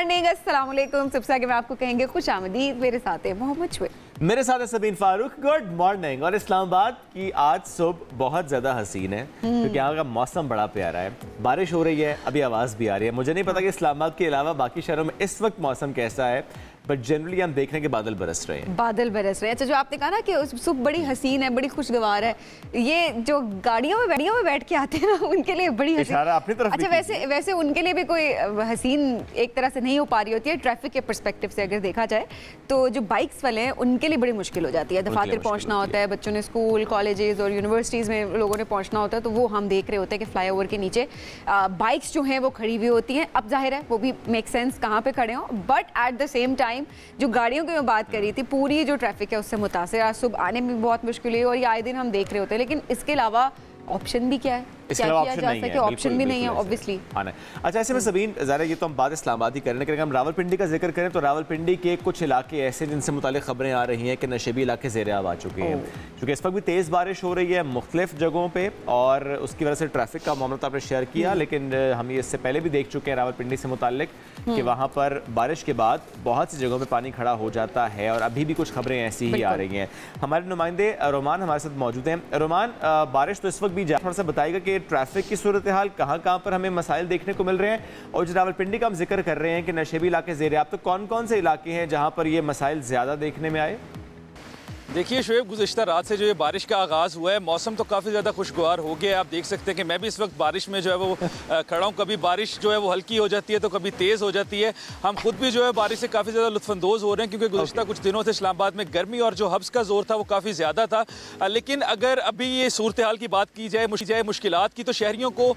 Morning, अस्सलाम वालेकुम। सबसे आगे मैं आपको कहेंगे खुश आमदीद। मेरे साथ है मोहम्मद शुएब, मेरे साथ है सबीन फारूक। Good morning. और इस्लामाबाद की आज सुबह बहुत ज़्यादा हसीन है क्योंकि यहाँ का मौसम बड़ा प्यारा है, बारिश हो रही है, अभी आवाज़ भी आ रही है। मुझे नहीं पता कि इस्लामाबाद के अलावा बाकी शहरों में इस वक्त मौसम कैसा है, बट जनरली हम देख रहे हैं कि बादल बरस रहे हैं। बादल बरस रहे हैं। अच्छा, जो आपने कहा ना कि सुबह बड़ी हसीन है, बड़ी खुशगवार है, ये जो गाड़ियों में बैठ के आते हैं ना, उनके लिए बड़ी हसीन। अपनी तरफ। अच्छा, वैसे उनके लिए भी कोई हसीन एक तरह से नहीं हो पा रही होती है ट्रैफिक के पर्सपेक्टिव से अगर देखा जाए तो। जो बाइक्स वाले हैं उनके लिए बड़ी मुश्किल हो जाती है, दफातर पहुंचना होता है, बच्चों ने स्कूल कॉलेजेस और यूनिवर्सिटीज़ में लोगों ने पहुंचना होता है, तो वो हम देख रहे होते हैं कि फ्लाईओवर के नीचे बाइक्स जो हैं वो खड़ी हुई होती हैं। अब जाहिर है वो भी मेक सेंस कहाँ पे खड़े हों, but at the same time जो गाड़ियों की मैं बात कर रही थी, पूरी जो ट्रैफिक है उससे मुतासिर। आज सुबह आने में भी बहुत मुश्किल है और ये आए दिन हम देख रहे होते हैं, लेकिन इसके अलावा ऑप्शन भी क्या है, क्या किया जा सके? ऑप्शन भी नहीं है ऑब्वियसली। अच्छा, ऐसे में सबीन ज़रा ये तो हम बात इस्लामाबाद ही करें, लेकिन अगर हम रावलपिंडी का जिक्र करें तो रावलपिंडी के कुछ इलाके ऐसे जिनसे मुतालिक खबरें आ रही हैं कि नशेबी इलाके ज़ेर-ए-आब आ चुके हैं, क्योंकि इस वक्त भी तेज़ बारिश हो रही है मुख्तलिफ जगहों पर और उसकी वजह से ट्रैफिक का मामला तो आपने शेयर किया, लेकिन हम ये इससे पहले भी देख चुके हैं रावलपिंडी से मुतालिक कि वहाँ पर बारिश के बाद बहुत सी जगहों पर पानी खड़ा हो जाता है और अभी भी कुछ खबरें ऐसी ही आ रही हैं। हमारे नुमाइंदे रोमान हमारे साथ मौजूद हैं। रोमान, बारिश तो इस वक्त भी थोड़ा सा बताएगा कि ट्रैफिक की सूरत हाल कहाँ पर हमें मसाइल देखने को मिल रहे हैं, और जो रावलपिंडी का हम जिक्र कर रहे हैं कि नशेबी इलाके ज़ेर-ए-आब, तो कौन कौन से इलाके हैं जहाँ पर ये मसाइल ज़्यादा देखने में आए? देखिए शुएब, गुज़िश्ता रात से जो ये बारिश का आगाज़ हुआ है, मौसम तो काफ़ी ज़्यादा खुशगवार हो गया है। आप देख सकते हैं कि मैं भी इस वक्त बारिश में जो है वो खड़ा हूँ। कभी बारिश जो है वो हल्की हो जाती है तो कभी तेज़ हो जाती है। हम खुद भी जो है बारिश से काफ़ी ज़्यादा लुत्फ़अंदोज़ हो रहे हैं, क्योंकि गुज़िश्ता कुछ दिनों से इस्लामाबाद में गर्मी और जो हब्स का ज़ोर था वो काफ़ी ज़्यादा था। लेकिन अगर अभी ये सूरत हाल की बात की जाए मुश्किलात की, तो शहरियों को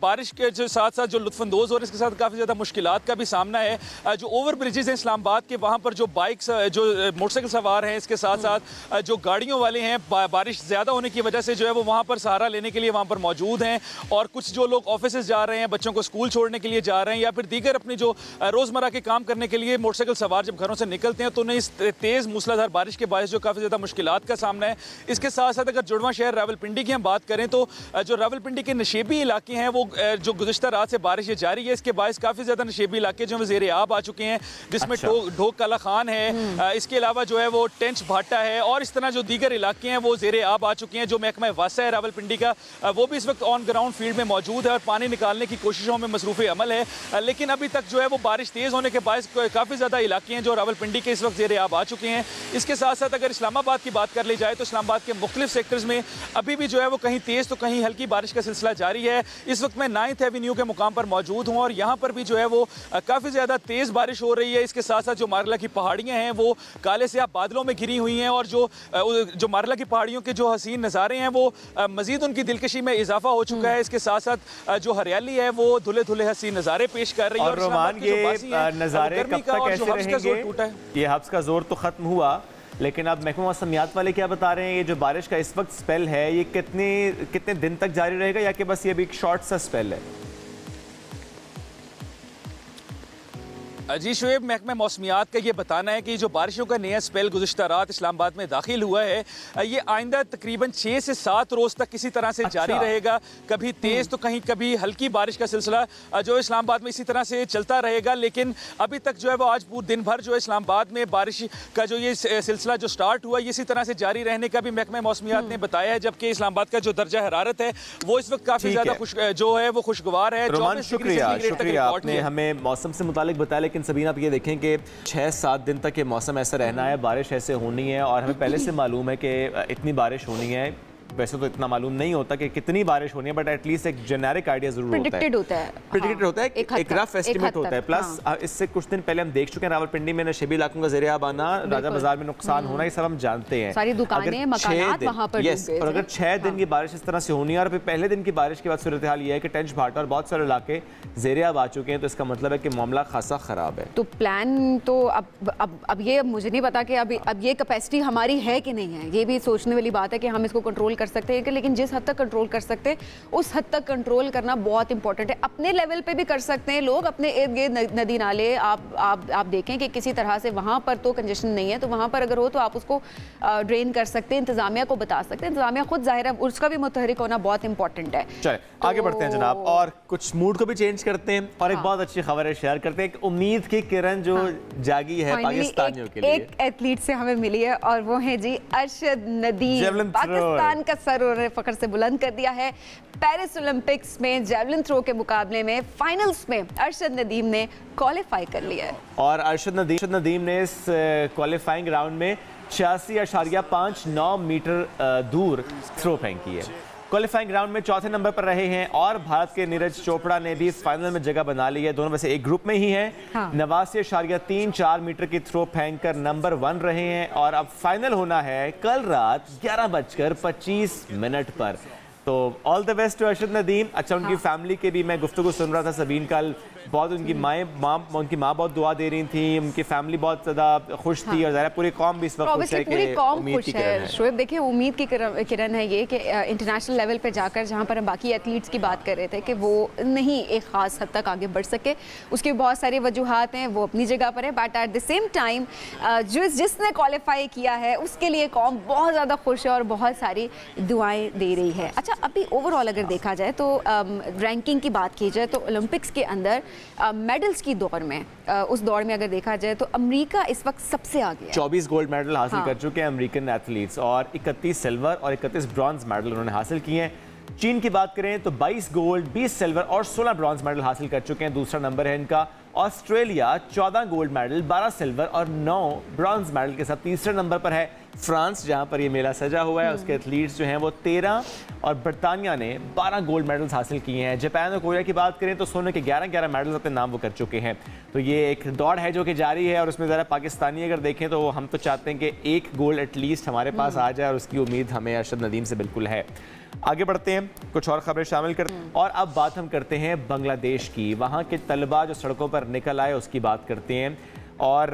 बारिश के जो साथ साथ जो लुत्फ़अंदोज़ हो रहे हैं, इसके साथ काफ़ी ज़्यादा मुश्किलात का भी सामना है। जो ओवर ब्रिजेज़ हैं इस्लामाबाद के, वहाँ पर जो बाइक्स जो मोटरसाइकिल सवार हैं, इसके साथ साथ जो गाड़ियों वाले हैं, बारिश ज़्यादा होने की वजह से जो है वो वहाँ पर सहारा लेने के लिए वहाँ पर मौजूद हैं। और कुछ जो लोग ऑफिस जा रहे हैं, बच्चों को स्कूल छोड़ने के लिए जा रहे हैं, या फिर दीगर अपनी जो रोज़मर्रा के काम करने के लिए मोटरसाइकिल सवार जब घरों से निकलते हैं तो उन्हें इस तेज़ मूसलाधार बारिश के बायस जो काफ़ी ज़्यादा मुश्किलात का सामना है। इसके साथ साथ अगर जुड़वां शहर रावलपिंडी की हम बात करें तो जो रावलपिंडी के नशेबी इलाके हैं वो जो गुज़िश्ता रात से बारिश जारी है, इसके बायस काफ़ी ज़्यादा नशेबी इलाके जो ज़ेर-ए-आब आ चुके हैं, जिसमें ढोक काला खान है, इसके अलावा जो है वो टेंच भाटा है, और इस तरह जो दीगर इलाके हैं वो ज़ेर-ए-आब आ चुके हैं। जो महकमा वासा है रावलपिंडी का, वो भी इस वक्त ऑन ग्राउंड फील्ड में मौजूद है और पानी निकालने की कोशिशों में मसरूफ़ अमल है। लेकिन अभी तक जो है वो बारिश तेज़ होने के बायस काफ़ी ज़्यादा इलाके हैं जो रावलपिंडी के इस वक्त ज़ेर-ए-आब आ चुके हैं। इसके साथ साथ अगर इस्लामाबाद की बात कर ली जाए तो इस्लामाबाद के मुख्तलिफ सेक्टर्स में अभी भी जो है वो कहीं तेज़ तो कहीं हल्की बारिश का सिलसिला जारी है। इस वक्त मैं 9th एवेन्यू के मुकाम पर मौजूद हूँ और यहाँ पर भी जो है वो काफ़ी ज़्यादा तेज़ बारिश हो रही है। इसके साथ साथ जो मारला की पहाड़ियाँ हैं वो काले स्याह बादलों में घिरी हुई हैं, और जो मारला की पहाड़ियों के जो हसीन नज़ारे हैं वो मज़ीद उनकी दिलकशी में इजाफा हो चुका है। इसके साथ साथ जो हरियाली है वो धुले धुले हसीन नज़ारे पेश कर रही है। और रोमान, ये नज़ारे कब तक ऐसे रहेंगे? ये हब्स का जोर तो ख़त्म हुआ, लेकिन अब महकमा मौसमियात वाले क्या बता रहे हैं, ये जो बारिश का इस वक्त स्पेल है ये कितने दिन तक जारी रहेगा, या कि बस ये भी एक शॉर्ट सा स्पेल है? जी शुएब, महकमा मौसमियात का ये बताना है कि जो बारिशों का नया स्पेल गुज़िश्ता रात इस्लामाबाद में दाखिल हुआ है, ये आइंदा तकरीबन 6 से 7 रोज़ तक किसी तरह से जारी रहेगा। कभी तेज़ तो कभी हल्की बारिश का सिलसिला जो इस्लामाबाद में इसी तरह से चलता रहेगा। लेकिन अभी तक जो है वो आज पूरे दिन भर जो है इस्लामाबाद में बारिश का जो ये सिलसिला जो स्टार्ट हुआ है इसी तरह से जारी रहने का भी महकमा मौसमियात ने बताया है। जबकि इस्लामाबाद का जो दर्जा हरारत है वो इस वक्त काफ़ी ज़्यादा जो है वो खुशगवार है। शुक्रिया आपने हमें मौसम से मुतालिक बताया। सबीना, आप ये देखें कि 6-7 दिन तक ये मौसम ऐसा रहना है, बारिश ऐसे होनी है, और हमें पहले से मालूम है कि इतनी बारिश होनी है। वैसे तो इतना मालूम नहीं होता कि कितनी बारिश होनी है, बट एटलीस्ट एक जेनेरिक आइडिया जरूर प्रेडिक्टेड होता है, एक रफ एस्टिमेट होता है। प्लस इससे कुछ दिन पहले हम देख चुके हैं रावलपिंडी में नशेबी इलाकों का ज़ेर-ए-आब आना, राजा बाजार में नुकसान होना, ये सब हम जानते हैं। सारी दुकानें, मकानात वहां पर डूब गए। और अगर 6 दिन की बारिश इस तरह से होनी है और फिर पहले दिन की बारिश के बाद सूरत हाल ये है कि टेंच भाटा और बहुत सारे इलाके ज़ेर-ए-आब आ चुके हैं, तो इसका मतलब है कि मामला खासा ख़राब है। तो प्लान तो अब ये मुझे नहीं पता कि अब ये कैपेसिटी हमारी है कि नहीं है। ये भी सोचने वाली बात है कि हम इसको कंट्रोल कर सकते हैं, लेकिन जिस हद तक कंट्रोल कर सकते हैं उस हद तक कंट्रोल करना बहुत इंपॉर्टेंट है। अपने लेवल पे भी कर सकते हैं लोग, अपने इर्द गिर्द नदी नाले आप देखें कि किसी तरह से वहाँ पर तो कंजेशन नहीं है, तो वहाँ पर अगर हो तो आप उसको ड्रेन कर सकते हैं, इंतजामिया को बता सकते हैं। इंतजामिया खुद जाहिर है उसका भी मुतहरिक होना बहुत इंपॉर्टेंट है। चलिए आगे बढ़ते हैं जनाब, और कुछ मूड को भी चेंज करते हैं और एक बहुत अच्छी खबर है शेयर करते हैं। एक उम्मीद की किरण जो जागी है पाकिस्तानियों के लिए, एक एथलीट से हमें मिली है और वो है जी अरशद नदीम। पाकिस्तान का सर उन्होंने फख्र से बुलंद कर दिया है। पेरिस ओलंपिक्स में जेवलिन थ्रो के मुकाबले में फाइनल्स में अरशद नदीम ने क्वालिफाई कर लिया है और अरशद नदीम ने इस क्वालिफाइंग राउंड में 86.59 मीटर दूर थ्रो फेंकी है। क्वालिफाइंग राउंड में चौथे नंबर पर रहे हैं और भारत के नीरज चोपड़ा ने भी फाइनल में जगह बना ली है। दोनों वैसे एक ग्रुप में ही हैं। 89.34 मीटर की थ्रो फेंककर नंबर 1 रहे हैं और अब फाइनल होना है कल रात 11:25 पर। तो all the best to Arshad Nadeem. अच्छा, उनकी फैमिली के भी मैं गुफ्तगू सुन रहा था सबीन, कल बहुत उनकी उनकी माँ बहुत दुआ दे रही थी, उनकी फैमिली बहुत ज़्यादा खुश थी और ज़रा पूरी कौम भी इस वक्त खुश है कि उम्मीद की किरण है। शोएब देखिए, उम्मीद की किरण है ये कि इंटरनेशनल लेवल पे जाकर जहाँ पर हम बाकी एथलीट्स की बात कर रहे थे कि वो नहीं एक ख़ास हद तक आगे बढ़ सके, उसकी बहुत सारी वजूहात हैं, वो अपनी जगह पर है, but at the same time जिसने क्वालिफाई किया है उसके लिए कौम बहुत ज़्यादा खुश है और बहुत सारी दुआएँ दे रही है। अच्छा, अभी ओवरऑल अगर देखा जाए तो रैंकिंग की बात की जाए तो ओलंपिक्स के अंदर मेडल्स की दौड़ में उस दौड़ में अगर देखा जाए तो अमेरिका इस वक्त सबसे आगे है। 24 गोल्ड मेडल हासिल कर चुके हैं अमेरिकन एथलीट्स और 31 सिल्वर और 31 ब्रॉन्ज मेडल उन्होंने हासिल किए हैं। चीन की बात करें तो 22 गोल्ड, 20 सिल्वर और 16 ब्रॉन्ज मेडल हासिल कर चुके हैं, दूसरा नंबर है इनका। ऑस्ट्रेलिया 14 गोल्ड मेडल, 12 सिल्वर और 9 ब्रॉन्ज मेडल के साथ तीसरे नंबर पर है। फ्रांस, जहां पर ये मेला सजा हुआ है, उसके एथलीट्स जो हैं वो 13 और बरतानिया ने 12 गोल्ड मेडल्स हासिल किए हैं। जापान और कोरिया की बात करें तो सोने के 11 मेडल्स अपने नाम वो कर चुके हैं। तो ये एक दौड़ है जो कि जारी है और उसमें ज़रा पाकिस्तानी अगर देखें तो हम तो चाहते हैं कि एक गोल्ड एटलीस्ट हमारे पास आ जाए और उसकी उम्मीद हमें अरशद नदीम से बिल्कुल है। आगे बढ़ते हैं, कुछ और खबरें शामिल करते हैं और अब बात हम करते हैं बांग्लादेश की। वहाँ के तलबा जो सड़कों पर निकल आए उसकी बात करते हैं। और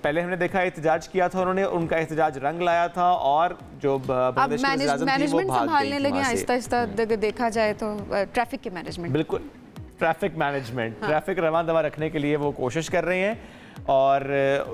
पहले हमने देखा एहतजाज किया था उन्होंने, उनका एहतजाज रंग लाया था और जो मैनेजमेंट संभालने लगे आहिस्ता आहिस्ता देखा जाए तो ट्रैफिक के मैनेजमेंट, बिल्कुल ट्रैफिक मैनेजमेंट, ट्रैफिक रवां दवा रखने के लिए वो कोशिश कर रहे हैं। और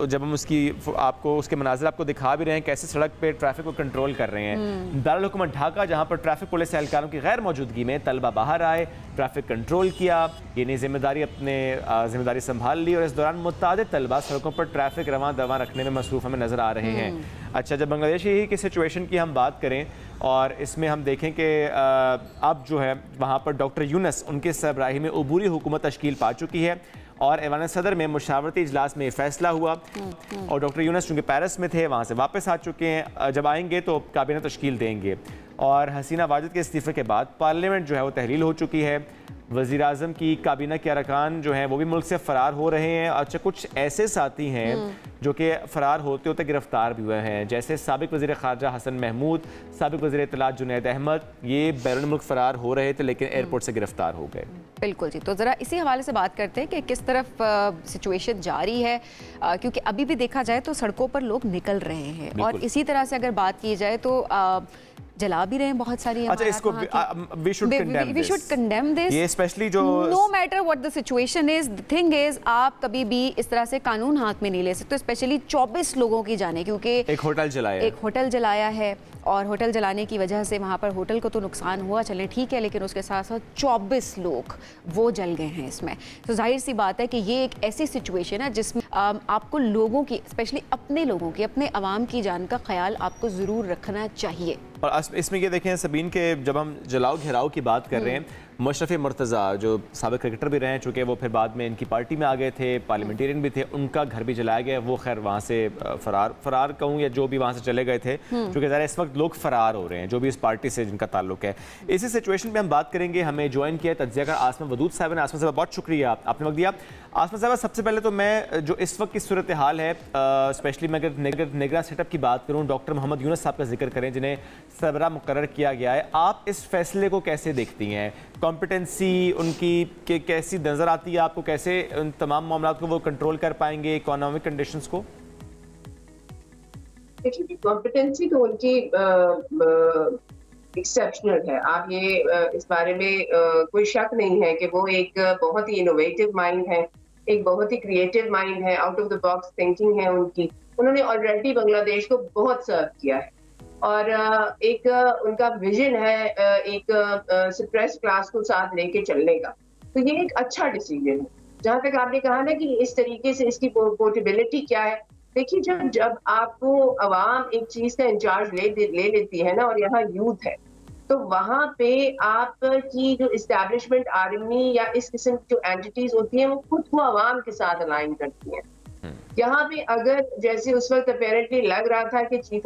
जब हम उसके मनाज़िर आपको दिखा भी रहे हैं कैसे सड़क पे ट्रैफिक को कंट्रोल कर रहे हैं। दारुल हुकूमत ढाका, जहां पर ट्रैफिक पुलिस एहलकारों की गैर मौजूदगी में तलबा बाहर आए, ट्रैफिक कंट्रोल किया, ये नई जिम्मेदारी संभाल ली और इस दौरान मुतादिद तलबा सड़कों पर ट्रैफिक रवां दवा रखने में मसरूफ़ हमें नज़र आ रहे हैं। अच्छा, जब बांग्लादेश की सिचुएशन की हम बात करें और इसमें हम देखें कि अब जो है वहाँ पर डॉक्टर यूनस उनके सरबराही में अबूरी हुकूमत तश्कील पा चुकी है और ऐवान सदर में मुशावरती इजलास में फैसला हुआ और डॉक्टर यूनस चूँकि पेरिस में थे वहाँ से वापस आ चुके हैं, जब आएंगे तो काबीना तश्कील देंगे। और हसीना वाजिद के इस्तीफ़े के बाद पार्लियामेंट जो है वो तहलील हो चुकी है। वज़ीर आज़म की काबीना के अरकान जो हैं वो भी मुल्क से फ़रार हो रहे हैं। अच्छा, कुछ ऐसे साथी हैं जो कि फ़रार होते होते गिरफ्तार भी हुए हैं, जैसे साबिक वज़ीर ख़ारजा हसन महमूद, साबिक वज़ीर इत्तलात जुनैद अहमद, ये बैरून मुल्क फ़रार हो रहे थे लेकिन एयरपोर्ट से गिरफ्तार हो गए। बिल्कुल जी, तो ज़रा इसी हवाले से बात करते हैं कि किस तरफ सिचुएशन जारी है, क्योंकि अभी भी देखा जाए तो सड़कों पर लोग निकल रहे हैं और इसी तरह से अगर बात की जाए तो जला भी रहे हैं बहुत सारी। अच्छा, इसको we should condemn this, ये स्पेशली जो no matter what the situation is, the thing is आप कभी भी इस तरह से कानून हाथ में नहीं ले सकते, स्पेशली 24 लोगों की जाने, क्योंकि एक होटल जलाया है और होटल जलाने की वजह से वहाँ पर होटल को तो नुकसान हुआ, चलें ठीक है, लेकिन उसके साथ साथ 24 लोग वो जल गए हैं इसमें। तो जाहिर सी बात है कि ये एक ऐसी सिचुएशन है जिसमें आपको लोगों की, स्पेशली अपने लोगों की, अपने अवाम की जान का ख्याल आपको ज़रूर रखना चाहिए। और इसमें ये देखें सबीन के, जब हम जलाओ घेराव की बात कर रहे हैं, मुशर्रफ मुर्तज़ा जो साबिक क्रिकेटर भी रहे हैं, चूँकि वो फिर बाद में इनकी पार्टी में आ गए थे, पार्लियामेंटेरियन भी थे, उनका घर भी जलाया गया। वो खैर वहाँ से फरार कहूँ या जो भी वहाँ से चले गए थे, क्योंकि ज़रा इस वक्त लोग फरार हो रहे हैं जो भी इस पार्टी से जिनका ताल्लुक है। इसी सिचुएशन में हम बात करेंगे, हमें ज्वाइन किया तज्ज़ियाकार आसमा वदूद साहब ने। आसमा साहब बहुत शुक्रिया आपने वक्त दिया। आसमा साहब, सबसे पहले तो मैं जो इस वक्त की सूरत हाल है, स्पेशली मैं अगर निगरान सेटअप की बात करूँ, डॉक्टर मोहम्मद यूनस साहब का जिक्र करें जिन्हें सरबराह मुकर्रर किया गया है, आप इस फैसले को कैसे देखती हैं? कॉम्पिटेंसी उनकी कैसी नज़र आती है आपको? कैसे उन तमाम मामलों को वो कंट्रोल कर पाएंगे, इकोनॉमिक कंडीशंस को? देखिए, कॉम्पिटेंसी तो उनकी एक्सेप्शनल है। आप ये इस बारे में कोई शक नहीं है कि वो एक बहुत ही इनोवेटिव माइंड है, एक बहुत ही क्रिएटिव माइंड है, out of the box thinking है उनकी। उन्होंने ऑलरेडी बांग्लादेश को बहुत सर्व किया है और एक उनका विजन है एक सप्रेस क्लास को साथ लेके चलने का। तो ये एक अच्छा डिसीजन है। जहाँ तक आपने कहा ना कि इस तरीके से इसकी पोर्टेबिलिटी क्या है, देखिए जब आपको अवाम एक चीज का इंचार्ज ले लेती है ना, और यहाँ यूथ है, तो वहां पे आपकी जो इस्टेब्लिशमेंट आर्मी या इस किस्म की जो एंटिटीज होती हैं वो खुद को अवाम के साथ अलाइन करती हैं। यहाँ पे अगर जैसे उस वक्त अपेरेंटली लग रहा था कि चीफ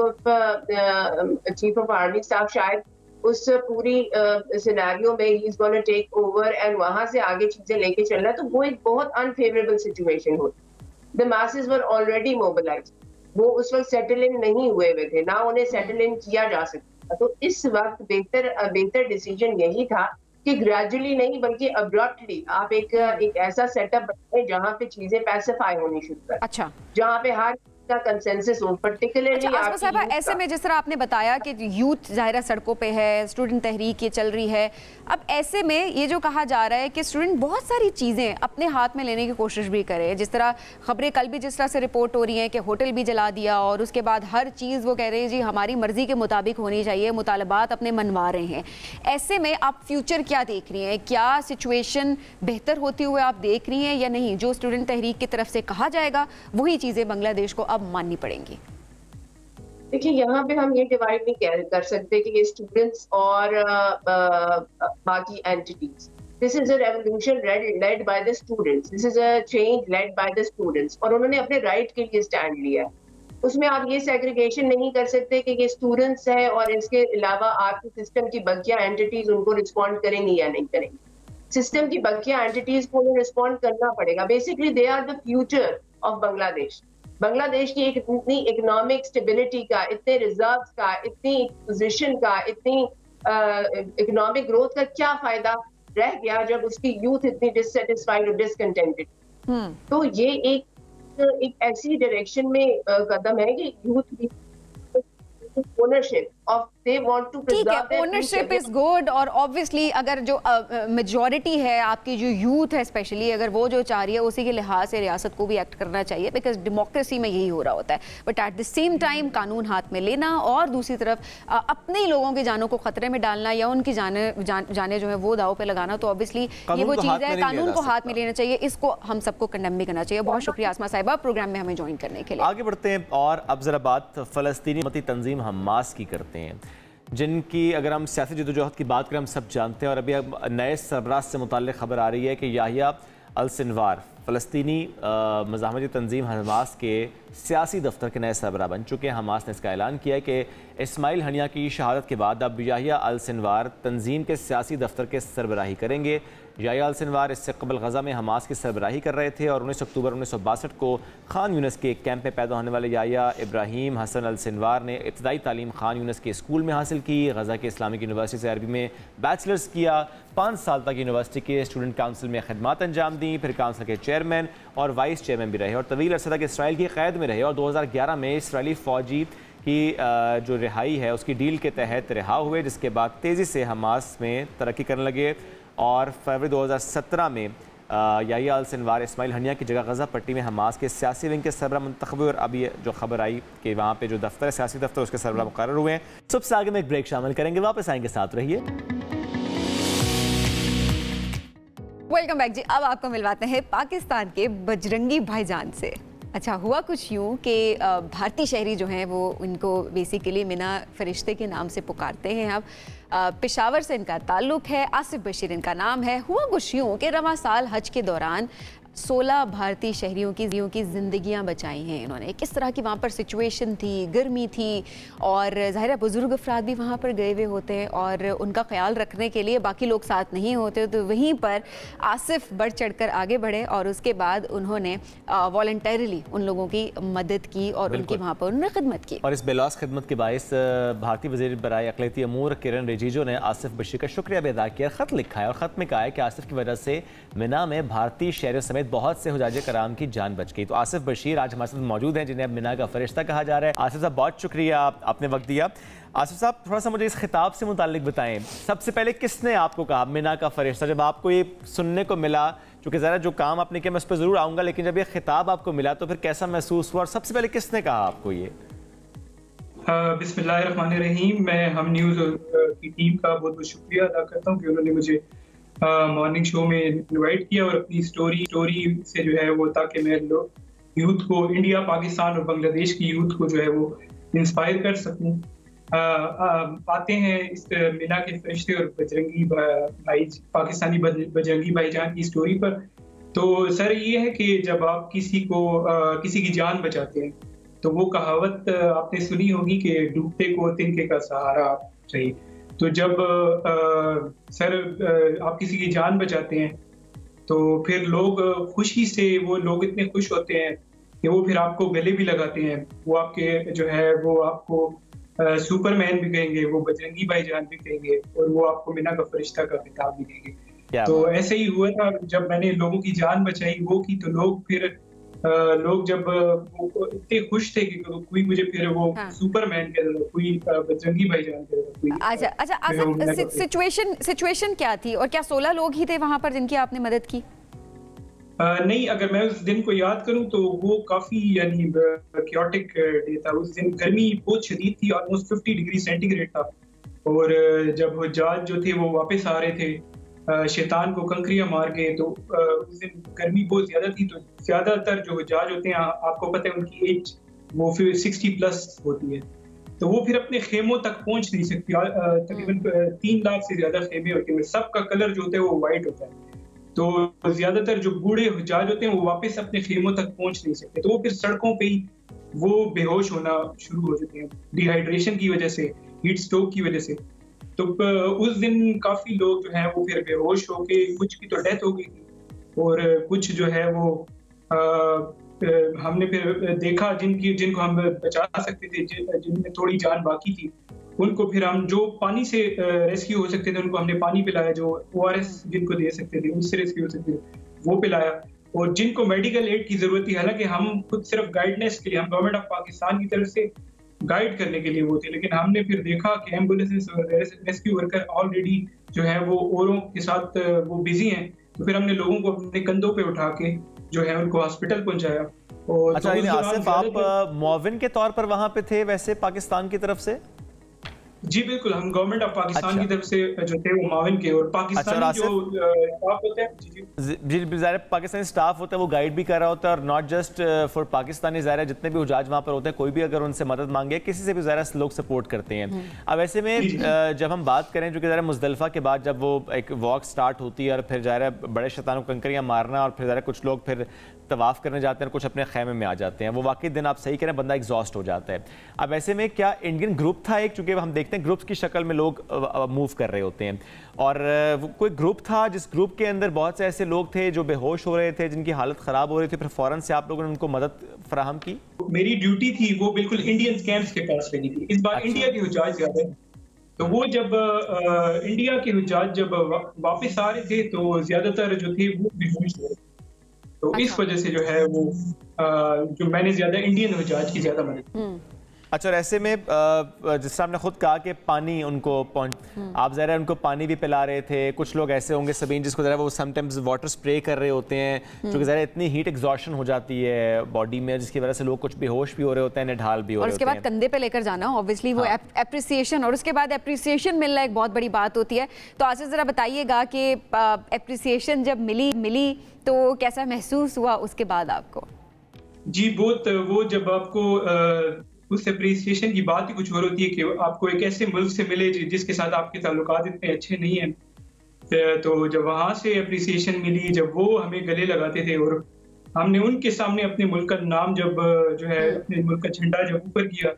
ऑफ आर्मी साहब शायद उस पूरी सिनेरियो में he is gonna take over and वहां से आगे चीजें लेके चलना, तो वो एक बहुत अनफेवरेबल सिचुएशन होती। The masses were already mobilised, वो उस वक्त सेटल इन नहीं हुए थे, ना उन्हें सेटल इन किया जा सकता। तो इस वक्त बेहतर डिसीजन यही था कि ग्रेजुअली नहीं बल्कि अब्रप्टली आप एक ऐसा सेटअप बनाए जहाँ पे चीजें पैसिफाई होनी शुरू कर, अच्छा, जहाँ पे हर का कंसेंसस हो, पर्टिकुलरली आसमा साहब ऐसे में जिस तरह आपने बताया कि यूथ ज़ाहिर सड़कों पे है, स्टूडेंट तहरीक ये चल रही है, अब ऐसे में ये जो कहा जा रहा है कि स्टूडेंट बहुत सारी चीज़ें अपने हाथ में लेने की कोशिश भी करे, जिस तरह खबरें कल भी जिस तरह से रिपोर्ट हो रही हैं कि होटल भी जला दिया और उसके बाद हर चीज़ वो कह रहे हैं जी हमारी मर्जी के मुताबिक होनी चाहिए, मुतालबात अपने मनवा रहे हैं। ऐसे में आप फ्यूचर क्या देख रही हैं? क्या सिचुएशन बेहतर होती हुए आप देख रही हैं या नहीं? जो स्टूडेंट तहरीक की तरफ से कहा जाएगा वही चीज़ें बांग्लादेश को अब माननी पड़ेंगी। देखिए यहाँ पे हम ये डिवाइड नहीं कर सकते कि ये स्टूडेंट्स और बाकी entities. This is a revolution led by the students, this is a change led by the students, और उन्होंने अपने राइट के लिए स्टैंड लिया। उसमें आप ये सेग्रीगेशन नहीं कर सकते कि ये स्टूडेंट्स है और इसके अलावा आपके सिस्टम की बकिया एंटिटीज उनको रिस्पॉन्ड करेंगी या नहीं करेंगी। सिस्टम की बकिया एंटिटीज को उन्हें रिस्पॉन्ड करना पड़ेगा। Basically they are the future of Bangladesh. Bangladesh की एक इतनी इकोनॉमिक स्टेबिलिटी का, इतने रिजर्व्स का, इतनी पोजीशन का, इतनी इकोनॉमिक ग्रोथ का क्या फायदा रह गया जब उसकी यूथ इतनी डिससेटिस्फाइड और डिसकंटेंटेड। तो ये एक ऐसी डायरेक्शन में कदम है कि यूथ की ownership of they want to preserve their ownership is good, और ऑब्वियसली अगर जो मेजॉरिटी है आपकी जो यूथ है स्पेशली, अगर वो जो चाह रही है उसी के लिहाज से रियासत को भी एक्ट करना चाहिए, बिकॉज डेमोक्रेसी में यही हो रहा होता है। But at the same time कानून हाथ में लेना और दूसरी तरफ अपने ही लोगों की जानों को खतरे में डालना या उनकी जाने जो है वो दाव पे लगाना, तो ऑब्वियसली ये वो चीज़ है, कानून को हाथ में लेना चाहिए। इसको हम सबको कंडेम भी करना चाहिए। बहुत शुक्रिया आसमा साहिबा प्रोग्राम में हमें ज्वाइन करने के लिए। आगे बढ़ते हैं और अब जरा बात फ़लस्तीनी तंजीम हमास की करते हैं, जिनकी अगर हम सियासी जदोजहद की बात करें हम सब जानते हैं, और अभी अब नए सरबराह से मुताल्लिक़ खबर आ रही है कि याहिया अल सिनवार फ़लस्तीनी मज़ाहमती तंजीम हमास के सियासी दफ्तर के नए सरबराह बन चुके हैं। हमास ने इसका ऐलान किया है कि इस्माइल हनिया की शहादत के बाद अब याहिया अल सिनवार तंजीम के सियासी दफ्तर के सरबराही करेंगे। याहिया अल सिनवार इससे कबल गज़ा में हमास की सरबराही कर रहे थे और 19 अक्टूबर 1962 को खान यूनिस के एक कैंप में पैदा होने वाले याहिया इब्राहिम हसन अल सिनवार ने इब्तदाई तालीम खान यूनिस के स्कूल में हासिल की। गज़ा के इस्लामिक यूनिवर्सिटी से अरबी में बैचलर्स किया। 5 साल तक यूनिवर्सिटी के स्टूडेंट काउंसिल में खिदमत अंजाम दी, फिर काउंसिल के चेयरमैन और वाइस चेयरमैन भी रहे और तवील अरसे तक इसराइल की क़ैद में रहे और 2011 में इसराइली फ़ौजी की जो रिहाई है उसकी डील के तहत रिहा हुए, जिसके बाद तेज़ी से हमास में तरक्की करने लगे और फरवरी 2017 में याहिया अल सिनवार इस्माइल हनिया की जगह गज़ा पट्टी में हमास के सियासी विंग के सरबराह मुंतखब हुए और अभी जो खबर आई कि वहाँ पे जो दफ्तर है सियासी दफ्तर उसके सरबराह मुकर्रर हुए हैं। सबसे आगे में एक ब्रेक शामिल करेंगे, वापस आएंगे, साथ रहिए। वेलकम बैक जी। अब आपको मिलवाते हैं पाकिस्तान के बजरंगी भाईजान से। अच्छा, हुआ कुछ यूँ कि भारतीय शहरी जो हैं वो इनको बेसिकली मिना फरिश्ते के नाम से पुकारते हैं। अब पेशावर से इनका ताल्लुक़ है, आसिफ बशीर इनका नाम है। हुआ कुछ यूँ कि रवां साल हज के दौरान 16 भारतीय शहरियों की ज़िंदगियां बचाई हैं इन्होंने। किस तरह की वहाँ पर सिचुएशन थी, गर्मी थी और ज़ाहिर है बुज़ुर्ग अफराद भी वहाँ पर गए हुए होते हैं और उनका ख्याल रखने के लिए बाकी लोग साथ नहीं होते, तो वहीं पर आसिफ बढ़ चढ़कर आगे बढ़े और उसके बाद उन्होंने वॉलंटरीली उन लोगों की मदद की और उनकी वहाँ पर उन्होंने खिदमत की। और इस बेलौस खिदमत के बायस भारतीय वज़ीर बराए अक़लियती अमूर किरण रिजिजू ने आसिफ बशीर का शुक्रिया भी अदा किया, ख़त लिखा है और ख़त में कहा है कि आसिफ की वजह से मिना में भारतीय शहरियों समेत समेत बहुत से हुजाजे कराम की जान बच गई। तो आसिफ बशीर आज हमारे साथ मौजूद हैं, जिन्हें अब मिना का फरिश्ता कहा जा रहा है। आसिफ साहब बहुत शुक्रिया, आपने वक्त दिया। आसिफ साहब थोड़ा सा मुझे इस खिताब से मुताल्लिक बताएं, सबसे पहले किसने आपको कहा मिना का फरिश्ता? जब आपको ये सुनने को मिला, चूँकि ज़रा जो काम आपने किया मैं उस पर ज़रूर आऊँगा, लेकिन जब ये खिताब आपको मिला तो फिर कैसा महसूस हुआ और सबसे पहले किसने कहा आपको ये? बिस्मिल्लाहिर्रहमानिर्रहीम। मैं हम न्यूज़ की टीम का बहुत बहुत शुक्रिया अदा करता हूँ कि उन्होंने मुझे मॉर्निंग शो में इनवाइट किया और अपनी स्टोरी से जो है वो, ताकि मैं यूथ को, इंडिया, पाकिस्तान और बांग्लादेश की यूथ को जो है वो इंस्पायर कर सकूँ। आते हैं इस मिना के फरिश्ते और बजरंगी भाई, पाकिस्तानी बजरंगी भाईजान की स्टोरी पर। तो सर ये है कि जब आप किसी की जान बचाते हैं तो वो कहावत आपने सुनी होगी कि डूबते को तिनके का सहारा चाहिए। तो जब सर आप किसी की जान बचाते हैं तो फिर लोग खुशी से, वो लोग इतने खुश होते हैं कि वो फिर आपको गले भी लगाते हैं, वो आपके जो है वो आपको सुपरमैन भी कहेंगे, वो बजरंगी भाईजान भी कहेंगे और वो आपको मिना का फरिश्ता का खिताब भी देंगे। तो ऐसे ही हुआ था, जब मैंने लोगों की जान बचाई वो की, तो लोग जब इतने खुश थे कि कोई मुझे फिर वो सुपरमैन कह रहा था, कोई बजरंगी भाईजान कह रहा था। अच्छा, सिचुएशन क्या थी और क्या 16 लोग ही थे वहां पर जिनकी आपने मदद की? नहीं, अगर मैं उस दिन को याद करूं तो वो काफी यानी क्योटिक डे था। उस दिन गर्मी बहुत शदीद थी, ऑलमोस्ट 50 डिग्री सेंटीग्रेड था। और जब हुज्जाज जो थे वो वापस आ रहे थे, शैतान को कंकरियां मार के, तो उस दिन गर्मी बहुत ज्यादा थी। तो ज्यादातर जो हुज्जाज होते हैं, आपको पता है उनकी एज वो फिर 60 प्लस होती है, तो वो फिर अपने खेमों तक पहुंच नहीं सकती। तकरीबन 3 लाख से ज्यादा खेमे होते हैं, सबका कलर जो होता है वो वाइट होता है। तो ज्यादातर जो बूढ़े हुज्जाज होते हैं वो वापस अपने खेमों तक पहुंच नहीं सकते, तो वो फिर सड़कों पे ही वो बेहोश होना शुरू हो जाते हैं, डिहाइड्रेशन की वजह से, हीट स्ट्रोक की वजह से। तो उस दिन काफी लोग जो है वो फिर बेहोश होके, कुछ की तो डेथ हो गई थी और कुछ जो है वो हमने फिर देखा जिनको हम बचा सकते थे, जिनमें थोड़ी जान बाकी थी, उनको फिर हम जो पानी से रेस्क्यू हो सकते थे उनको हमने पानी पिलाया, जो ORS जिनको दे सकते थे उनसे रेस्क्यू हो सकते थे वो पिलाया। और जिनको मेडिकल एड की जरूरत थी, हालांकि हम खुद सिर्फ गाइडेंस के लिए, हम गवर्नमेंट ऑफ पाकिस्तान की तरफ से गाइड करने के लिए वो थे, लेकिन हमने फिर देखा कि एम्बुलेंसेस और रेस्क्यू वर्कर ऑलरेडी जो है वो औरों के साथ वो बिजी हैं, तो फिर हमने लोगों को अपने कंधों पे उठा के जो है उनको हॉस्पिटल पहुंचाया। और अच्छा, आसिफ आप मुआविन के तौर पर वहां पे थे वैसे पाकिस्तान की तरफ से? जी बिल्कुल, हम गवर्नमेंट ऑफ पाकिस्तान की तरफ से जो थे वो माविन के, और पाकिस्तानी जो स्टाफ होता है, जी ज़ाहिर पाकिस्तानी स्टाफ होता है वो गाइड भी कर रहा होता है, और नॉट जस्ट फॉर पाकिस्तानी, ज़ाहिर जितने भी हुजाज वहाँ पर होते हैं, कोई भी अगर उनसे मदद मांगे किसी से भी ज़ाहिर लोग सपोर्ट करते हैं। अब ऐसे में जब हम बात करें, जो कि ज़ाहिर मुज़दलिफ़ा के बाद जब वो एक वॉक स्टार्ट होती है और फिर ज़ाहिर बड़े शैतानों को कंकरियाँ मारना, और फिर ज़ाहिर कुछ लोग फिर तवाफ़ करने जाते हैं, कुछ अपने खैमे में आ जाते हैं, वो वाकई दिन आप सही करें बंदा एग्जॉस्ट हो जाता है। अब ऐसे में क्या इंडियन ग्रुप था एक, चूँकि हम देखते हैं ग्रुप्स की शक्ल में लोग मूव कर रहे होते हैं, और कोई ग्रुप था जिस ग्रुप के अंदर बहुत से ऐसे लोग थे जो बेहोश हो रहे थे, जिनकी हालत ख़राब हो रही थी, फिर फ़ौरन से आप लोगों ने उनको मदद फराहम की? मेरी ड्यूटी थी वो बिल्कुल इंडियन कैंप्स के पास लगी थी। इस बार इंडिया के हुज्जाज ज्यादा हैं, तो वो जब इंडिया के हुज्जाज जब वापस आ रहे थे तो ज्यादातर जो थे वो बेहोश हो रहे थे, तो इस वजह से जो है वो जो मैंने ज्यादा इंडियन हुज्जाज की ज्यादा मदद। अच्छा, और ऐसे में जिस तरह आपने खुद कहा कि पानी उनको आप ज़रा उनको पानी भी पिला रहे थे, कुछ लोग ऐसे होंगे सबीन जिसको ज़रा वो समटाइम्स वाटर स्प्रे कर रहे होते हैं, क्योंकि ज़रा इतनी हीट एग्जॉशन हो जाती है बॉडी में, जिसकी वजह से लोग कुछ बेहोश भी हो रहे होते हैं, निढाल भी हो रहे होते हैं, और उसके बाद कंधे पे लेकर जाना ऑब्वियसली वो एप्रिसिएशन, और उसके बाद एप्रिसिएशन मिलना एक बहुत बड़ी बात होती है। तो आसिफ ज़रा बताइएगा कि एप्रिसिएशन जब मिली तो कैसा महसूस हुआ उसके बाद आपको? जी बहुत, वो जब आपको उस एप्रिसिएशन की बात ही कुछ और होती है कि आपको एक ऐसे मुल्क से मिले जिसके साथ आपके ताल्लुकात इतने अच्छे नहीं हैं, तो जब वहाँ से एप्रिसिएशन मिली, जब वो हमें गले लगाते थे और हमने उनके सामने अपने मुल्क का नाम जब जो है अपने मुल्क का झंडा जब ऊपर किया,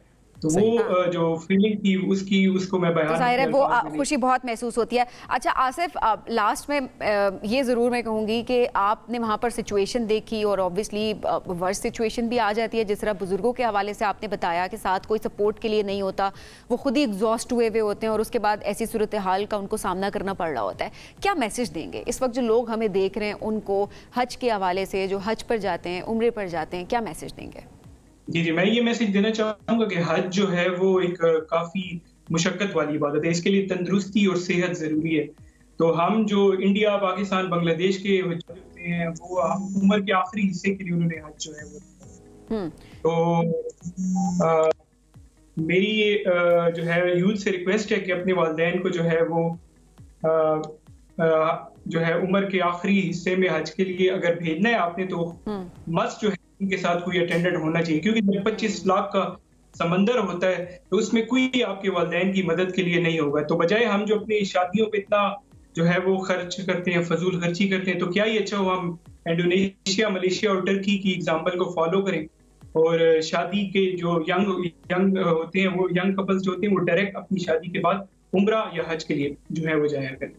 तो वो जो फीलिंग थी उसको मैं बयान तो जाहिर है वो खुशी बहुत महसूस होती है। अच्छा आसिफ, लास्ट में ये ज़रूर मैं कहूँगी कि आपने वहाँ पर सिचुएशन देखी और ऑब्वियसली वर्स्ट सिचुएशन भी आ जाती है, जिस तरह बुजुर्गों के हवाले से आपने बताया कि साथ कोई सपोर्ट के लिए नहीं होता, वो खुद ही एग्जॉस्ट हुए होते हैं और उसके बाद ऐसी सूरत हाल का उनको सामना करना पड़ रहा होता है। क्या मैसेज देंगे इस वक्त जो लोग हमें देख रहे हैं उनको, हज के हवाले से, जो हज पर जाते हैं, उम्रे पर जाते हैं, क्या मैसेज देंगे? जी, मैं ये मैसेज देना चाहूँगा कि हज जो है वो एक काफ़ी मुशक्क़त वाली इबादत है। इसके लिए तंदुरुस्ती और सेहत ज़रूरी है। तो हम जो इंडिया, पाकिस्तान, बांग्लादेश के होते हैं, वो हम उम्र के आखिरी हिस्से के लिए उन्होंने हज जो है वो तो मेरी जो है यूथ से रिक्वेस्ट है कि अपने वालिदैन को जो है वो जो है उम्र के आखिरी हिस्से में हज के लिए अगर भेजना है आपने, तो मस्ट जो है उनके साथ कोई अटेंडेंट होना चाहिए, क्योंकि जब 25 लाख का समंदर होता है तो उसमें कोई आपके वालिदैन की मदद के लिए नहीं होगा। तो बजाय हम जो अपनी शादियों पे इतना जो है वो खर्च करते हैं, फजूल खर्ची करते हैं, तो क्या ही अच्छा हो हम इंडोनेशिया, मलेशिया और टर्की की एग्जाम्पल को फॉलो करें और शादी के जो यंग होते हैं, वो यंग कपल्स जो होते हैं, वो डायरेक्ट अपनी शादी के बाद उम्रा या हज के लिए जो है वो जाया करें।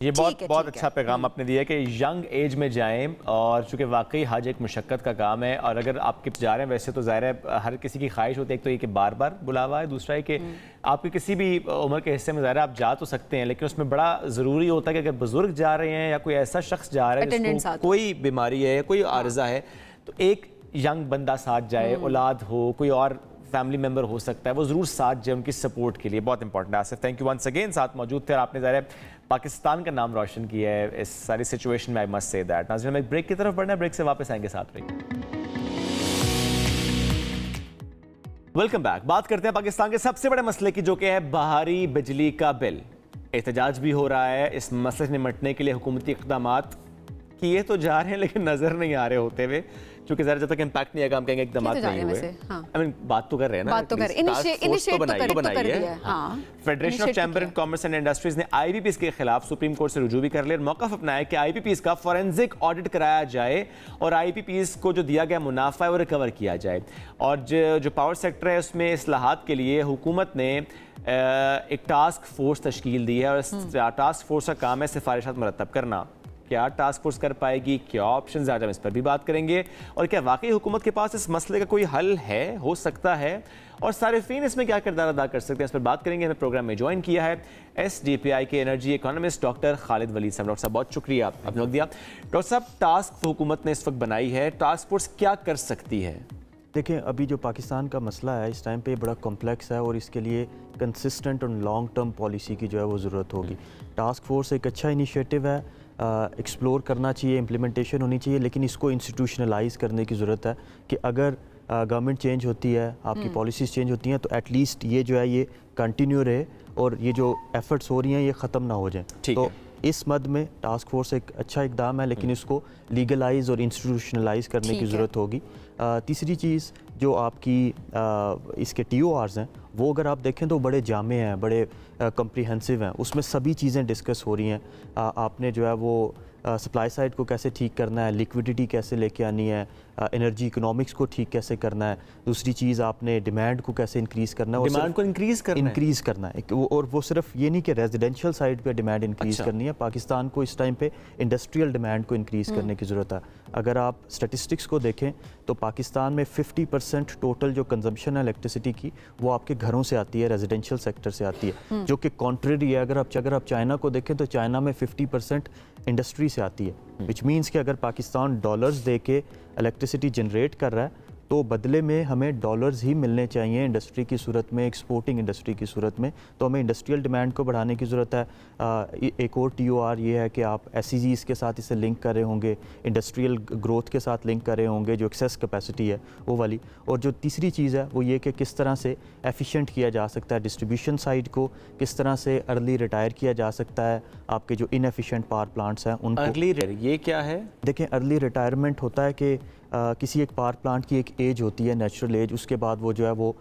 ये बहुत अच्छा पैगाम आपने दिया कि यंग एज में जाएं, और चूँकि वाकई हज एक मुशक्क़त का काम है, और अगर आप जा रहे हैं वैसे तो ज़ाहिर है हर किसी की ख्वाहिश होती है, एक तो ये कि बार बार बुलावा है, दूसरा है कि आपके किसी भी उम्र के हिस्से में ज़ाहिर आप जा तो सकते हैं, लेकिन उसमें बड़ा ज़रूरी होता है कि अगर बुजुर्ग जा रहे हैं या कोई ऐसा शख्स जा रहा है जिसको कोई बीमारी है, कोई आर्जा है, तो एक यंग बंदा साथ जाए, औलाद हो, कोई और फैमिली मेंबर हो सकता है, वो ज़रूर साथ जाए उनकी सपोर्ट के लिए। बहुत इंपॉर्टेंट है। Asif, thank you once again, साथ मौजूद थे और आपने ज़ाहिर पाकिस्तान का नाम रोशन किया है इस सारी सिचुएशन में। I must say that. नाज़रीन, हम एक ब्रेक की तरफ बढ़ना है, ब्रेक से वापस आएंगे, साथ रहिए। Welcome back. बात करते हैं पाकिस्तान के सबसे बड़े मसले की, जो कि है बाहरी बिजली का बिल। एहतजाज भी हो रहा है। इस मसले से निपटने के लिए हुकूमती इक़दाम किए तो जा रहे हैं, लेकिन नजर नहीं आ रहे होते हुए, क्योंकि जरा जब तक इम्पैक्ट नहीं आएगा हम कहेंगे इक़दाम नहीं हुए। आई मीन बात तो कर रहे हैं ना, बात तो कर federation of chamber and commerce and industries ने आईपीपीएस के खिलाफ सुप्रीम कोर्ट से रुजू भी कर लिया और मौक़िफ़ अपनाया कि आईपीपीएस का फॉरेंसिक ऑडिट कराया जाए और आईपीपीएस को जो दिया गया मुनाफा है वो रिकवर किया जाए। और जो पावर सेक्टर है उसमें इस्लाहात के लिए हुकूमत ने एक टास्क फोर्स तश्कील दी है, और इस टास्क फोर्स का काम है सिफारिशात मुरतब करना। क्या टास्क फोर्स कर पाएगी, क्या ऑप्शन, आज हम इस पर भी बात करेंगे, और क्या वाकई हुकूमत के पास इस मसले का कोई हल है, हो सकता है, और सारिफीन इसमें क्या किरदार अदा कर सकते हैं, इस पर बात करेंगे। हमें प्रोग्राम में ज्वाइन किया है SDPI के energy economist doctor Khalid Waleed साहब। डॉक्टर साहब, बहुत शुक्रिया आपने वक्त दिया। डॉक्टर साहब, टास्क हुकूमत ने इस वक्त बनाई है, टास्क फोर्स क्या कर सकती है? देखें, अभी जो पाकिस्तान का मसला है इस टाइम पे बड़ा कॉम्प्लेक्स है और इसके लिए कंसिस्टेंट और लॉन्ग टर्म पॉलिसी की जो है वो ज़रूरत होगी। टास्क फोर्स एक अच्छा इनिशिएटिव है, एक्सप्लोर करना चाहिए, इम्प्लीमेंटेशन होनी चाहिए, लेकिन इसको इंस्टीट्यूशनलाइज करने की ज़रूरत है कि अगर गवर्नमेंट चेंज होती है, आपकी पॉलिसीज़ चेंज होती हैं, तो एटलीस्ट ये जो है ये कंटिन्यू रहे और ये जो एफर्ट्स हो रही हैं ये ख़त्म ना हो जाए। तो इस मद में टास्क फोर्स एक अच्छा इकदाम है, लेकिन इसको लीगलाइज और इंस्टीट्यूशनलाइज करने की ज़रूरत होगी। तीसरी चीज़ जो आपकी इसके TORs हैं, वो अगर आप देखें तो बड़े जामे हैं, बड़े कम्प्रीहेंसिव हैं, उसमें सभी चीज़ें डिस्कस हो रही हैं। आपने जो है वो सप्लाई साइड को कैसे ठीक करना है, लिक्विडिटी कैसे लेके आनी है, एनर्जी इकोनॉमिक्स को ठीक कैसे करना है, दूसरी चीज़ आपने डिमांड को कैसे इंक्रीज़ करना है, डिमांड को इंक्रीज़ करना है। और वो सिर्फ ये नहीं कि रेजिडेंशियल साइड पे डिमांड इंक्रीज़ करनी है, पाकिस्तान को इस टाइम पे इंडस्ट्रियल डिमांड को इंक्रीज़ करने की ज़रूरत है। अगर आप स्टेटिस्टिक्स को देखें तो पाकिस्तान में 50% टोटल जो कंजम्पशन है इलेक्ट्रिसिटी की वो आपके घरों से आती है, रेजिडेंशियल सेक्टर से आती है, जो कि कॉन्ट्रेरी है। अगर आप चाइना को देखें तो चाइना में 50% इंडस्ट्री से आती है, विच मीन्स कि अगर पाकिस्तान डॉलर्स दे के इलेक्ट्रिसिटी जनरेट कर रहा है तो बदले में हमें डॉलर्स ही मिलने चाहिए इंडस्ट्री की सूरत में, एक्सपोर्टिंग इंडस्ट्री की सूरत में। तो हमें इंडस्ट्रियल डिमांड को बढ़ाने की ज़रूरत है। एक और TOR ये है कि आप SEGs के साथ इसे लिंक कर रहे होंगे, इंडस्ट्रियल ग्रोथ के साथ लिंक कर रहे होंगे, जो एक्सेस कैपेसिटी है वो वाली। और जो तीसरी चीज़ है वो ये कि किस तरह से एफिशिएंट किया जा सकता है डिस्ट्रीब्यूशन साइड को, किस तरह से अर्ली रिटायर किया जा सकता है आपके जो इनएफिशिएंट पावर प्लांट्स हैं उनको। अर्ली ये क्या है? देखें, अर्ली रिटायरमेंट होता है कि किसी एक पावर प्लांट की एक एज होती है, नेचुरल एज, उसके बाद वो जो है वो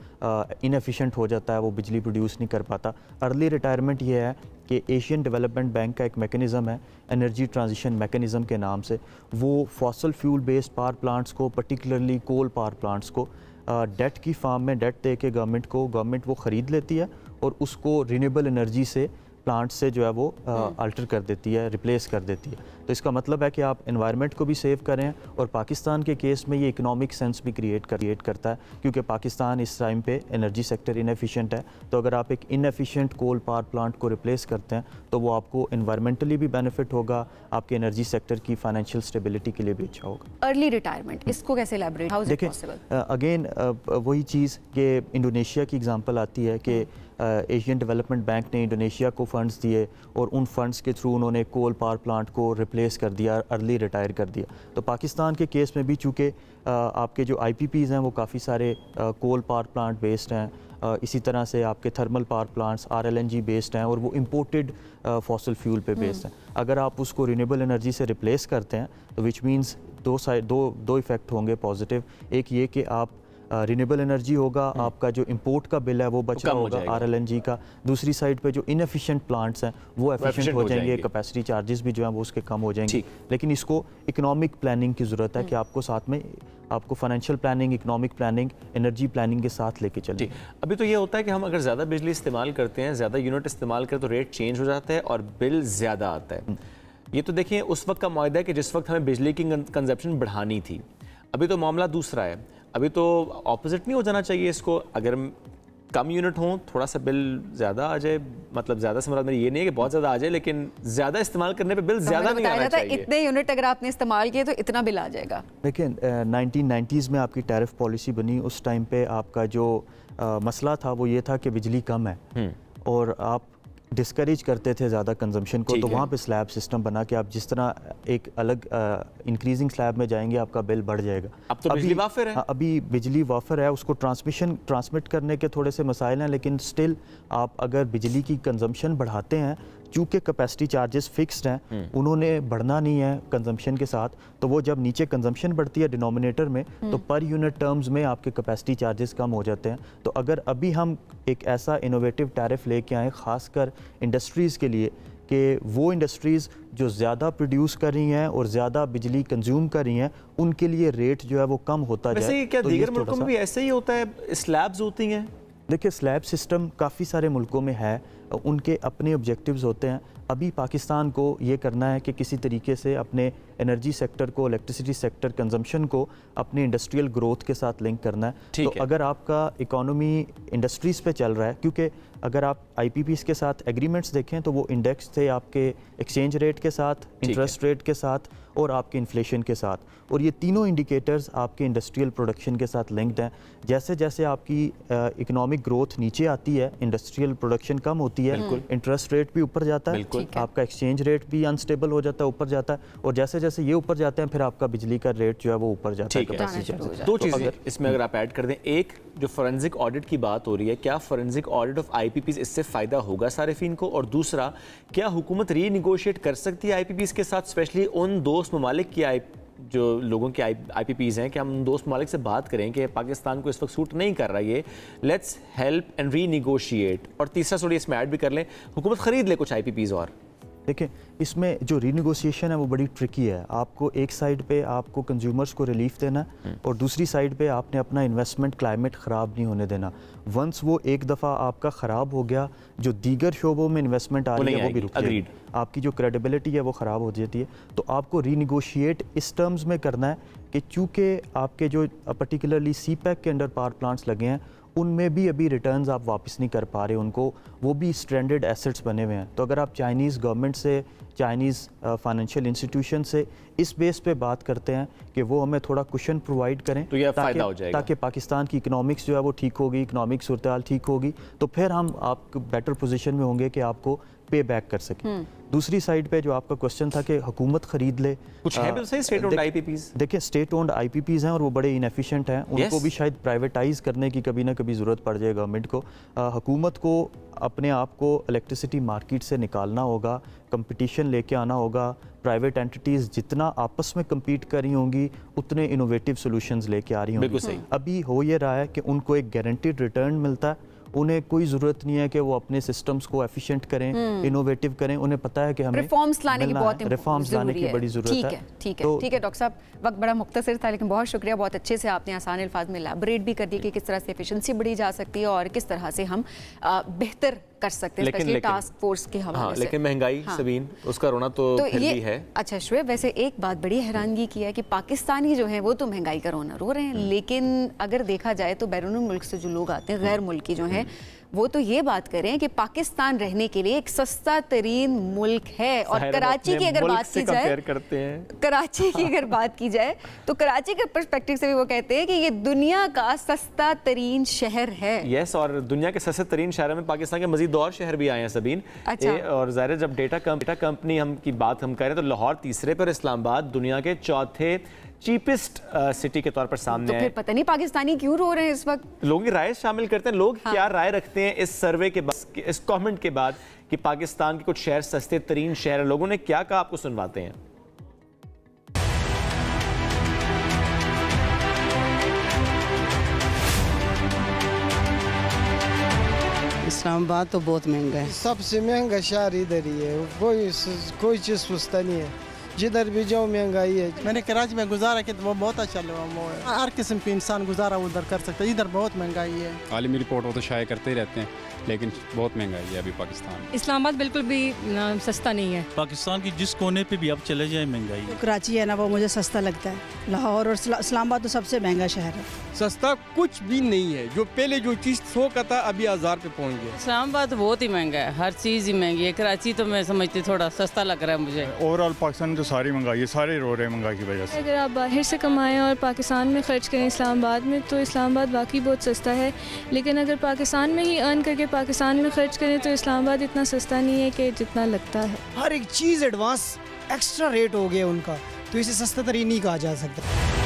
इनएफिशिएंट हो जाता है, वो बिजली प्रोड्यूस नहीं कर पाता। अर्ली रिटायरमेंट ये है कि एशियन डेवलपमेंट बैंक का एक मैकेनिज़्म है एनर्जी ट्रांजिशन मैकेनिज़्म के नाम से, वो fossil fuel based power plants को, पर्टिकुलरली कोल पावर प्लांट्स को डेट की फॉर्म में डेट दे के गवर्नमेंट वो ख़रीद लेती है और उसको रिन्यूएबल एनर्जी से प्लांट से जो है वो अल्टर कर देती है, रिप्लेस कर देती है। तो इसका मतलब है कि आप एनवायरनमेंट को भी सेव करें और पाकिस्तान के केस में ये इकोनॉमिक सेंस भी क्रिएट करता है, क्योंकि पाकिस्तान इस टाइम पे एनर्जी सेक्टर इनएफिशिएंट है। तो अगर आप एक इनएफिशिएंट कोल पावर प्लांट को रिप्लेस करते हैं तो वो आपको एनवायरमेंटली भी बेनिफिट होगा, आपके एनर्जी सेक्टर की फाइनेंशियल स्टेबिलिटी के लिए भी अच्छा होगा। अर्ली रिटायरमेंट, इसको कैसे elaborate, how is it possible? Again वही चीज़ कि इंडोनेशिया की एग्जांपल आती है कि एशियन डेवलपमेंट बैंक ने इंडोनेशिया को फंड्स दिए और उन फंड्स के थ्रू उन्होंने कोल पावर प्लांट को रिप्लेस कर दिया, अर्ली रिटायर कर दिया। तो पाकिस्तान के केस में भी चूँकि आपके जो IPPs हैं वो काफ़ी सारे कोल पावर प्लांट बेस्ड हैं, इसी तरह से आपके thermal power plants RLNG based हैं और वो इम्पोर्टेड फॉसिल फ्यूल पे बेस्ड हैं। अगर आप उसको रिन्यूएबल एनर्जी से रिप्लेस करते हैं तो विच मीन्स दो इफ़ेक्ट होंगे पॉजिटिव। एक ये कि आप रिन्यूएबल एनर्जी होगा, आपका जो इंपोर्ट का बिल है वो बच रहा होगा RLNG का। दूसरी साइड पे जो इनएफिशिएंट प्लांट्स हैं वो एफिशिएंट हो जाएंगे, कैपेसिटी चार्जेस भी जो हैं वो उसके कम हो जाएंगे। लेकिन इसको इकोनॉमिक प्लानिंग की ज़रूरत है कि आपको साथ में आपको financial planning, economic planning, energy planning के साथ लेके चलें। अभी तो ये होता है कि हम अगर ज़्यादा बिजली इस्तेमाल करते हैं, ज़्यादा यूनिट इस्तेमाल करें तो रेट चेंज हो जाता है और बिल ज़्यादा आता है। ये तो देखिए उस वक्त का मुआहदा है कि जिस वक्त हमें बिजली की कंजप्शन बढ़ानी थी। अभी तो मामला दूसरा है, अभी तो ऑपोजिट नहीं हो जाना चाहिए इसको। अगर कम यूनिट हों, थोड़ा सा बिल ज़्यादा आ जाए, मतलब ज़्यादा से मतलब ये नहीं है कि बहुत ज़्यादा आ जाए, लेकिन ज़्यादा इस्तेमाल करने पे बिल ज़्यादा नहीं आना चाहिए। इतने यूनिट अगर आपने इस्तेमाल किए तो इतना बिल आ जाएगा। लेकिन 1990s में आपकी टैरिफ पॉलिसी बनी, उस टाइम पे आपका जो मसला था वो ये था कि बिजली कम है और आप डिस्करेज करते थे ज़्यादा कंजम्पशन को, तो वहाँ पे स्लैब सिस्टम बना के आप जिस तरह एक अलग इंक्रीजिंग स्लैब में जाएंगे आपका बिल बढ़ जाएगा। अब तो बिजली वाफर है। अभी बिजली वाफर है, उसको ट्रांसमिट करने के थोड़े से मसाइल हैं, लेकिन स्टिल आप अगर बिजली की कंजम्पशन बढ़ाते हैं, चूँकि कैपेसिटी चार्जेस फिक्स्ड हैं, उन्होंने बढ़ना नहीं है कंजम्पशन के साथ, तो वो जब नीचे कंजम्पशन बढ़ती है डिनोमिनेटर में तो पर यूनिट टर्म्स में आपके कैपेसिटी चार्जेस कम हो जाते हैं। तो अगर अभी हम एक ऐसा इनोवेटिव टैरिफ लेके आएँ ख़ासकर इंडस्ट्रीज़ के लिए कि वो इंडस्ट्रीज़ जो ज़्यादा प्रोड्यूस कर रही हैं और ज़्यादा बिजली कंज्यूम कर रही हैं उनके लिए रेट जो है वो कम होता जाए। वैसे क्या दीगर मुल्कों में भी ऐसे ही होता है, स्लैब्स होती हैं? देखिए स्लैब सिस्टम काफ़ी सारे मुल्कों में है, उनके अपने ऑब्जेक्टिव्स होते हैं। अभी पाकिस्तान को ये करना है कि किसी तरीके से अपने एनर्जी सेक्टर को, इलेक्ट्रिसिटी सेक्टर कंजम्पशन को अपने इंडस्ट्रियल ग्रोथ के साथ लिंक करना है। तो अगर आपका इकोनॉमी इंडस्ट्रीज़ पे चल रहा है, क्योंकि अगर आप IPPs के साथ एग्रीमेंट्स देखें तो वो इंडेक्स थे आपके एक्सचेंज रेट के साथ, इंटरेस्ट रेट के साथ और आपके इन्फ्लेशन के साथ, और ये तीनों इंडिकेटर्स आपके इंडस्ट्रियल प्रोडक्शन के साथ लिंक्ड हैं। जैसे जैसे आपकी इकोनॉमिक ग्रोथ नीचे आती है, इंडस्ट्रियल प्रोडक्शन कम होती है, इंटरेस्ट रेट भी ऊपर जाता है, आपका एक्सचेंज रेट भी अनस्टेबल हो जाता है, ऊपर जाता है, और जैसे जैसे ये ऊपर जाते हैं फिर आपका बिजली का रेट जो है वो ऊपर जाता है। दो चीज़ें इसमें अगर आप ऐड कर दें, एक जो फोरेंसिक ऑडिट की बात हो रही है, क्या फोरेंसिक ऑडिट ऑफ IPPs इससे फ़ायदा होगा सारिफिन को, और दूसरा क्या हुकूमत रीनिगोशिएट कर सकती है IPPs के साथ, स्पेशली उन दोस्त ममालिक की जो लोगों के IPPs हैं, कि हम दोस्त ममालिक से बात करें कि पाकिस्तान को इस वक्त सूट नहीं कर रहा ये, लेट्स हेल्प एंड रीनिगोशिएट, और तीसरा थोड़ी इसमें ऐड भी कर लें, हुकूमत ख़रीद ले कुछ IPPs। और देखिए इसमें जो रीनिगोशिएशन है वो बड़ी ट्रिकी है। आपको एक साइड पे आपको कंज्यूमर्स को रिलीफ देना और दूसरी साइड पे आपने अपना इन्वेस्टमेंट क्लाइमेट ख़राब नहीं होने देना। वंस वो एक दफ़ा आपका ख़राब हो गया, जो दीगर शोबों में इन्वेस्टमेंट आ रही है वो भी रुक जाएगी, आपकी जो क्रेडिबिलिटी है वो ख़राब हो जाती है। तो आपको रीनिगोशिएट इस टर्म्स में करना है कि चूँकि आपके जो पर्टिकुलरली CPEC के अंडर पावर प्लांट्स लगे हैं उनमें भी अभी रिटर्न्स आप वापस नहीं कर पा रहे उनको, वो भी स्ट्रैंडेड एसेट्स बने हुए हैं। तो अगर आप चाइनीज़ गवर्नमेंट से, चाइनीज़ फाइनेंशियल इंस्टीट्यूशन से इस बेस पे बात करते हैं कि वो हमें थोड़ा कुशन प्रोवाइड करें तो ये फ़ायदा हो जाएगा, ताकि पाकिस्तान की इकोनॉमिक्स जो है वो ठीक होगी, इकोनॉमिक सूरत हाल ठीक होगी, तो फिर हम आप बेटर पोजीशन में होंगे कि आपको पे बैक कर सकें। दूसरी साइड पे जो आपका क्वेश्चन था कि हुकूमत खरीद ले, कुछ है भी सही स्टेट ओन्ड IPPs? देखिए स्टेट ओन्ड IPPs हैं और वो बड़े इनएफिशिएंट हैं, उनको भी शायद प्राइवेटाइज करने की कभी ना कभी ज़रूरत पड़ जाए गवर्नमेंट को। हुकूमत को अपने आप को इलेक्ट्रिसिटी मार्केट से निकालना होगा, कंपटीशन लेके आना होगा, प्राइवेट एंटिटीज़ जितना आपस में कम्पीट कर रही होंगी उतने इनोवेटिव सोल्यूशंस लेके आ रही होंगी। अभी हो ये रहा है कि उनको एक गारंटीड रिटर्न मिलता है उन्हें कोई ज़रूरत नहीं है कि वो अपने सिस्टम्स को एफिशिएंट करें, इनोवेटिव करें। उन्हें पता है कि हमें रिफॉर्म्स लाने की बहुत रिफॉर्म्स लाने की बड़ी ज़रूरत है। ठीक है डॉक्टर साहब, वक्त बड़ा मुख्तसर था लेकिन बहुत शुक्रिया, बहुत अच्छे से आपने आसान अल्फाज में इलैबोरेट भी कर दिया कि किस तरह से एफिशिएंसी बढ़ी जा सकती है और किस तरह से हम बेहतर कर सकते हैं, स्पेशली टास्क फोर्स के हवाले से। लेकिन महंगाई सबीन, उसका रोना तो फिर भी है। अच्छा शुएब, वैसे एक बात बड़ी हैरानगी की है कि पाकिस्तानी जो है वो तो महंगाई का रोना रो रहे हैं, लेकिन अगर देखा जाए तो बैरून मुल्क से जो लोग आते हैं, गैर मुल्की जो हैं, वो तो ये बात कर रहे हैं कि पाकिस्तान रहने के लिए एक सस्ता तरीन मुल्क है। और कराची की अगर बात की जाए, कराची की अगर बात की जाए तो कराची के पर्सपेक्टिव से भी वो कहते हैं कि ये दुनिया का सस्ता तरीन शहर है। यस, और दुनिया के सस्ते तरीन शहरों में पाकिस्तान के मजीद और शहर भी आए हैं सबीन। अच्छा। और ज़ाहिर जब डेटा कंपनी हम की बात हम करें तो लाहौर तीसरे पर, इस्लामाबाद दुनिया के चौथे चीपेस्ट सिटी के तौर पर सामने तो फिर पता नहीं पाकिस्तानी क्यों रो रहे हैं इस वक्त। लोगों की राय शामिल करते हैं, लोग क्या राय रखते हैं इस सर्वे के बाद, इस कमेंट के बाद कि पाकिस्तान के कुछ शहर सस्ते तरीन शहर है, लोगों ने क्या कहा, आपको सुनवाते हैं। इस्लामाबाद तो बहुत महंगा है, सबसे महंगा शहर इधर ही है, कोई चीज़ सस्ता नहीं है, जिधर भी जाओ महंगाई है। मैंने कराची में गुजारा किया तो वो बहुत अच्छा लगा, हर किस्म के इंसान गुजारा उधर कर सकता है, इधर बहुत महंगाई है। आलमी रिपोर्ट वो तो शाये करते ही रहते हैं, लेकिन बहुत महंगाई है अभी पाकिस्तान। इस्लामाबाद बिल्कुल भी सस्ता नहीं है, पाकिस्तान की जिस कोने पे भी आप चले जाए महंगाई है। कराची है ना, वो मुझे सस्ता लगता है, लाहौर और इस्लामाबाद तो सबसे महंगा शहर है। सस्ता कुछ भी नहीं है, जो पहले जो चीज़ 100 का था अभी 1000 पे पहुंच गया। इस्लामाबाद बहुत ही महंगा है, हर चीज़ ही महंगी है। कराची तो मैं समझती थोड़ा सस्ता लग रहा है मुझे। ओवरऑल पाकिस्तान में तो सारी महंगाई है, सारे रो रहे हैं महंगाई की वजह से। अगर आप बाहर से कमाएं और पाकिस्तान में खर्च करें इस्लामाबाद में, तो इस्लामाबाद वाकई बहुत सस्ता है, लेकिन अगर पाकिस्तान में ही अर्न करके पाकिस्तान में खर्च करें तो इस्लामाबाद इतना सस्ता नहीं है कि जितना लगता है। हर एक चीज़ एडवांस एक्स्ट्रा रेट हो गया उनका, तो इसे सस्ता तरीन नहीं कहा जा सकता।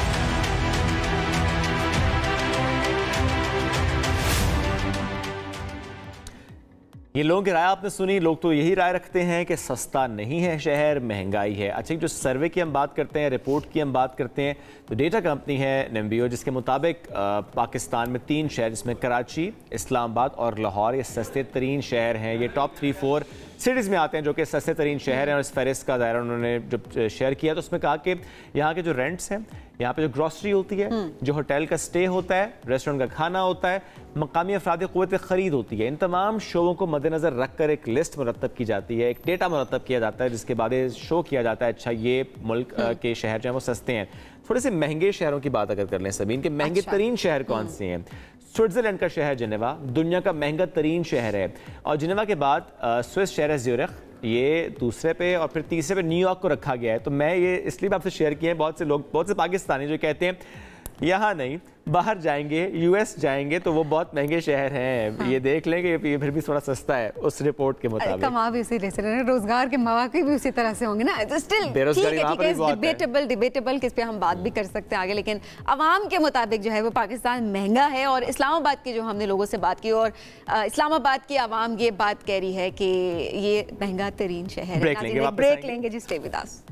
ये लोगों की राय आपने सुनी, लोग तो यही राय रखते हैं कि सस्ता नहीं है शहर, महंगाई है। अच्छा, जो सर्वे की हम बात करते हैं, रिपोर्ट की हम बात करते हैं, तो डेटा कंपनी है NMBO, जिसके मुताबिक पाकिस्तान में 3 शहर जिसमें कराची, इस्लामाबाद और लाहौर ये सस्ते तरीन शहर हैं। ये टॉप 3-4 सिटीज़ में आते हैं जो कि सस्ते तरीन शहर हैं। और इस फहरिस्त का दायरा उन्होंने जब शेयर किया तो उसमें कहा कि यहाँ के जो रेंट्स हैं, यहाँ पे जो ग्रॉसरी होती है, जो होटल का स्टे होता है, रेस्टोरेंट का खाना होता है, मकामी अफराद क़ुव्वत ख़रीद होती है, इन तमाम शोबों को मद्देनज़र रख कर एक लिस्ट मुरतब की जाती है, एक डेटा मुरतब किया जाता है, जिसके बाद शो किया जाता है अच्छा ये मुल्क के शहर जो हैं वो सस्ते हैं। थोड़े से महंगे शहरों की बात अगर कर लें सबीन, के महंगे तरीन शहर कौन से हैं। स्विट्ज़रलैंड का शहर जिनेवा दुनिया का महंगा तरीन शहर है, और जिनेवा के बाद स्विस शहर है ज़्यूरिख, ये दूसरे पे, और फिर तीसरे पे न्यूयॉर्क को रखा गया है। तो मैं ये इसलिए आपसे शेयर किए हैं, बहुत से लोग, बहुत से पाकिस्तानी जो कहते हैं यहाँ नहीं बाहर जाएंगे, US जाएंगे तो वो बहुत महंगे शहर हैं। हाँ। ये देख लें कि ये फिर भी थोड़ा सस्ता है उस रिपोर्ट के मुताबिक। कमा भी उसी तरह से, रोजगार के मौके भी उसी तरह से होंगे ना, तो स्टिल डिबेटेबल किस पे हम बात भी कर सकते हैं आगे, लेकिन अवाम के मुताबिक जो है वो पाकिस्तान महंगा है। और इस्लामाबाद की जो हमने लोगों से बात की, और इस्लामाबाद की आवाम ये बात कह रही है कि ये महंगा तरीन शहर है। ब्रेक लेंगे जी, स्टे विद अस।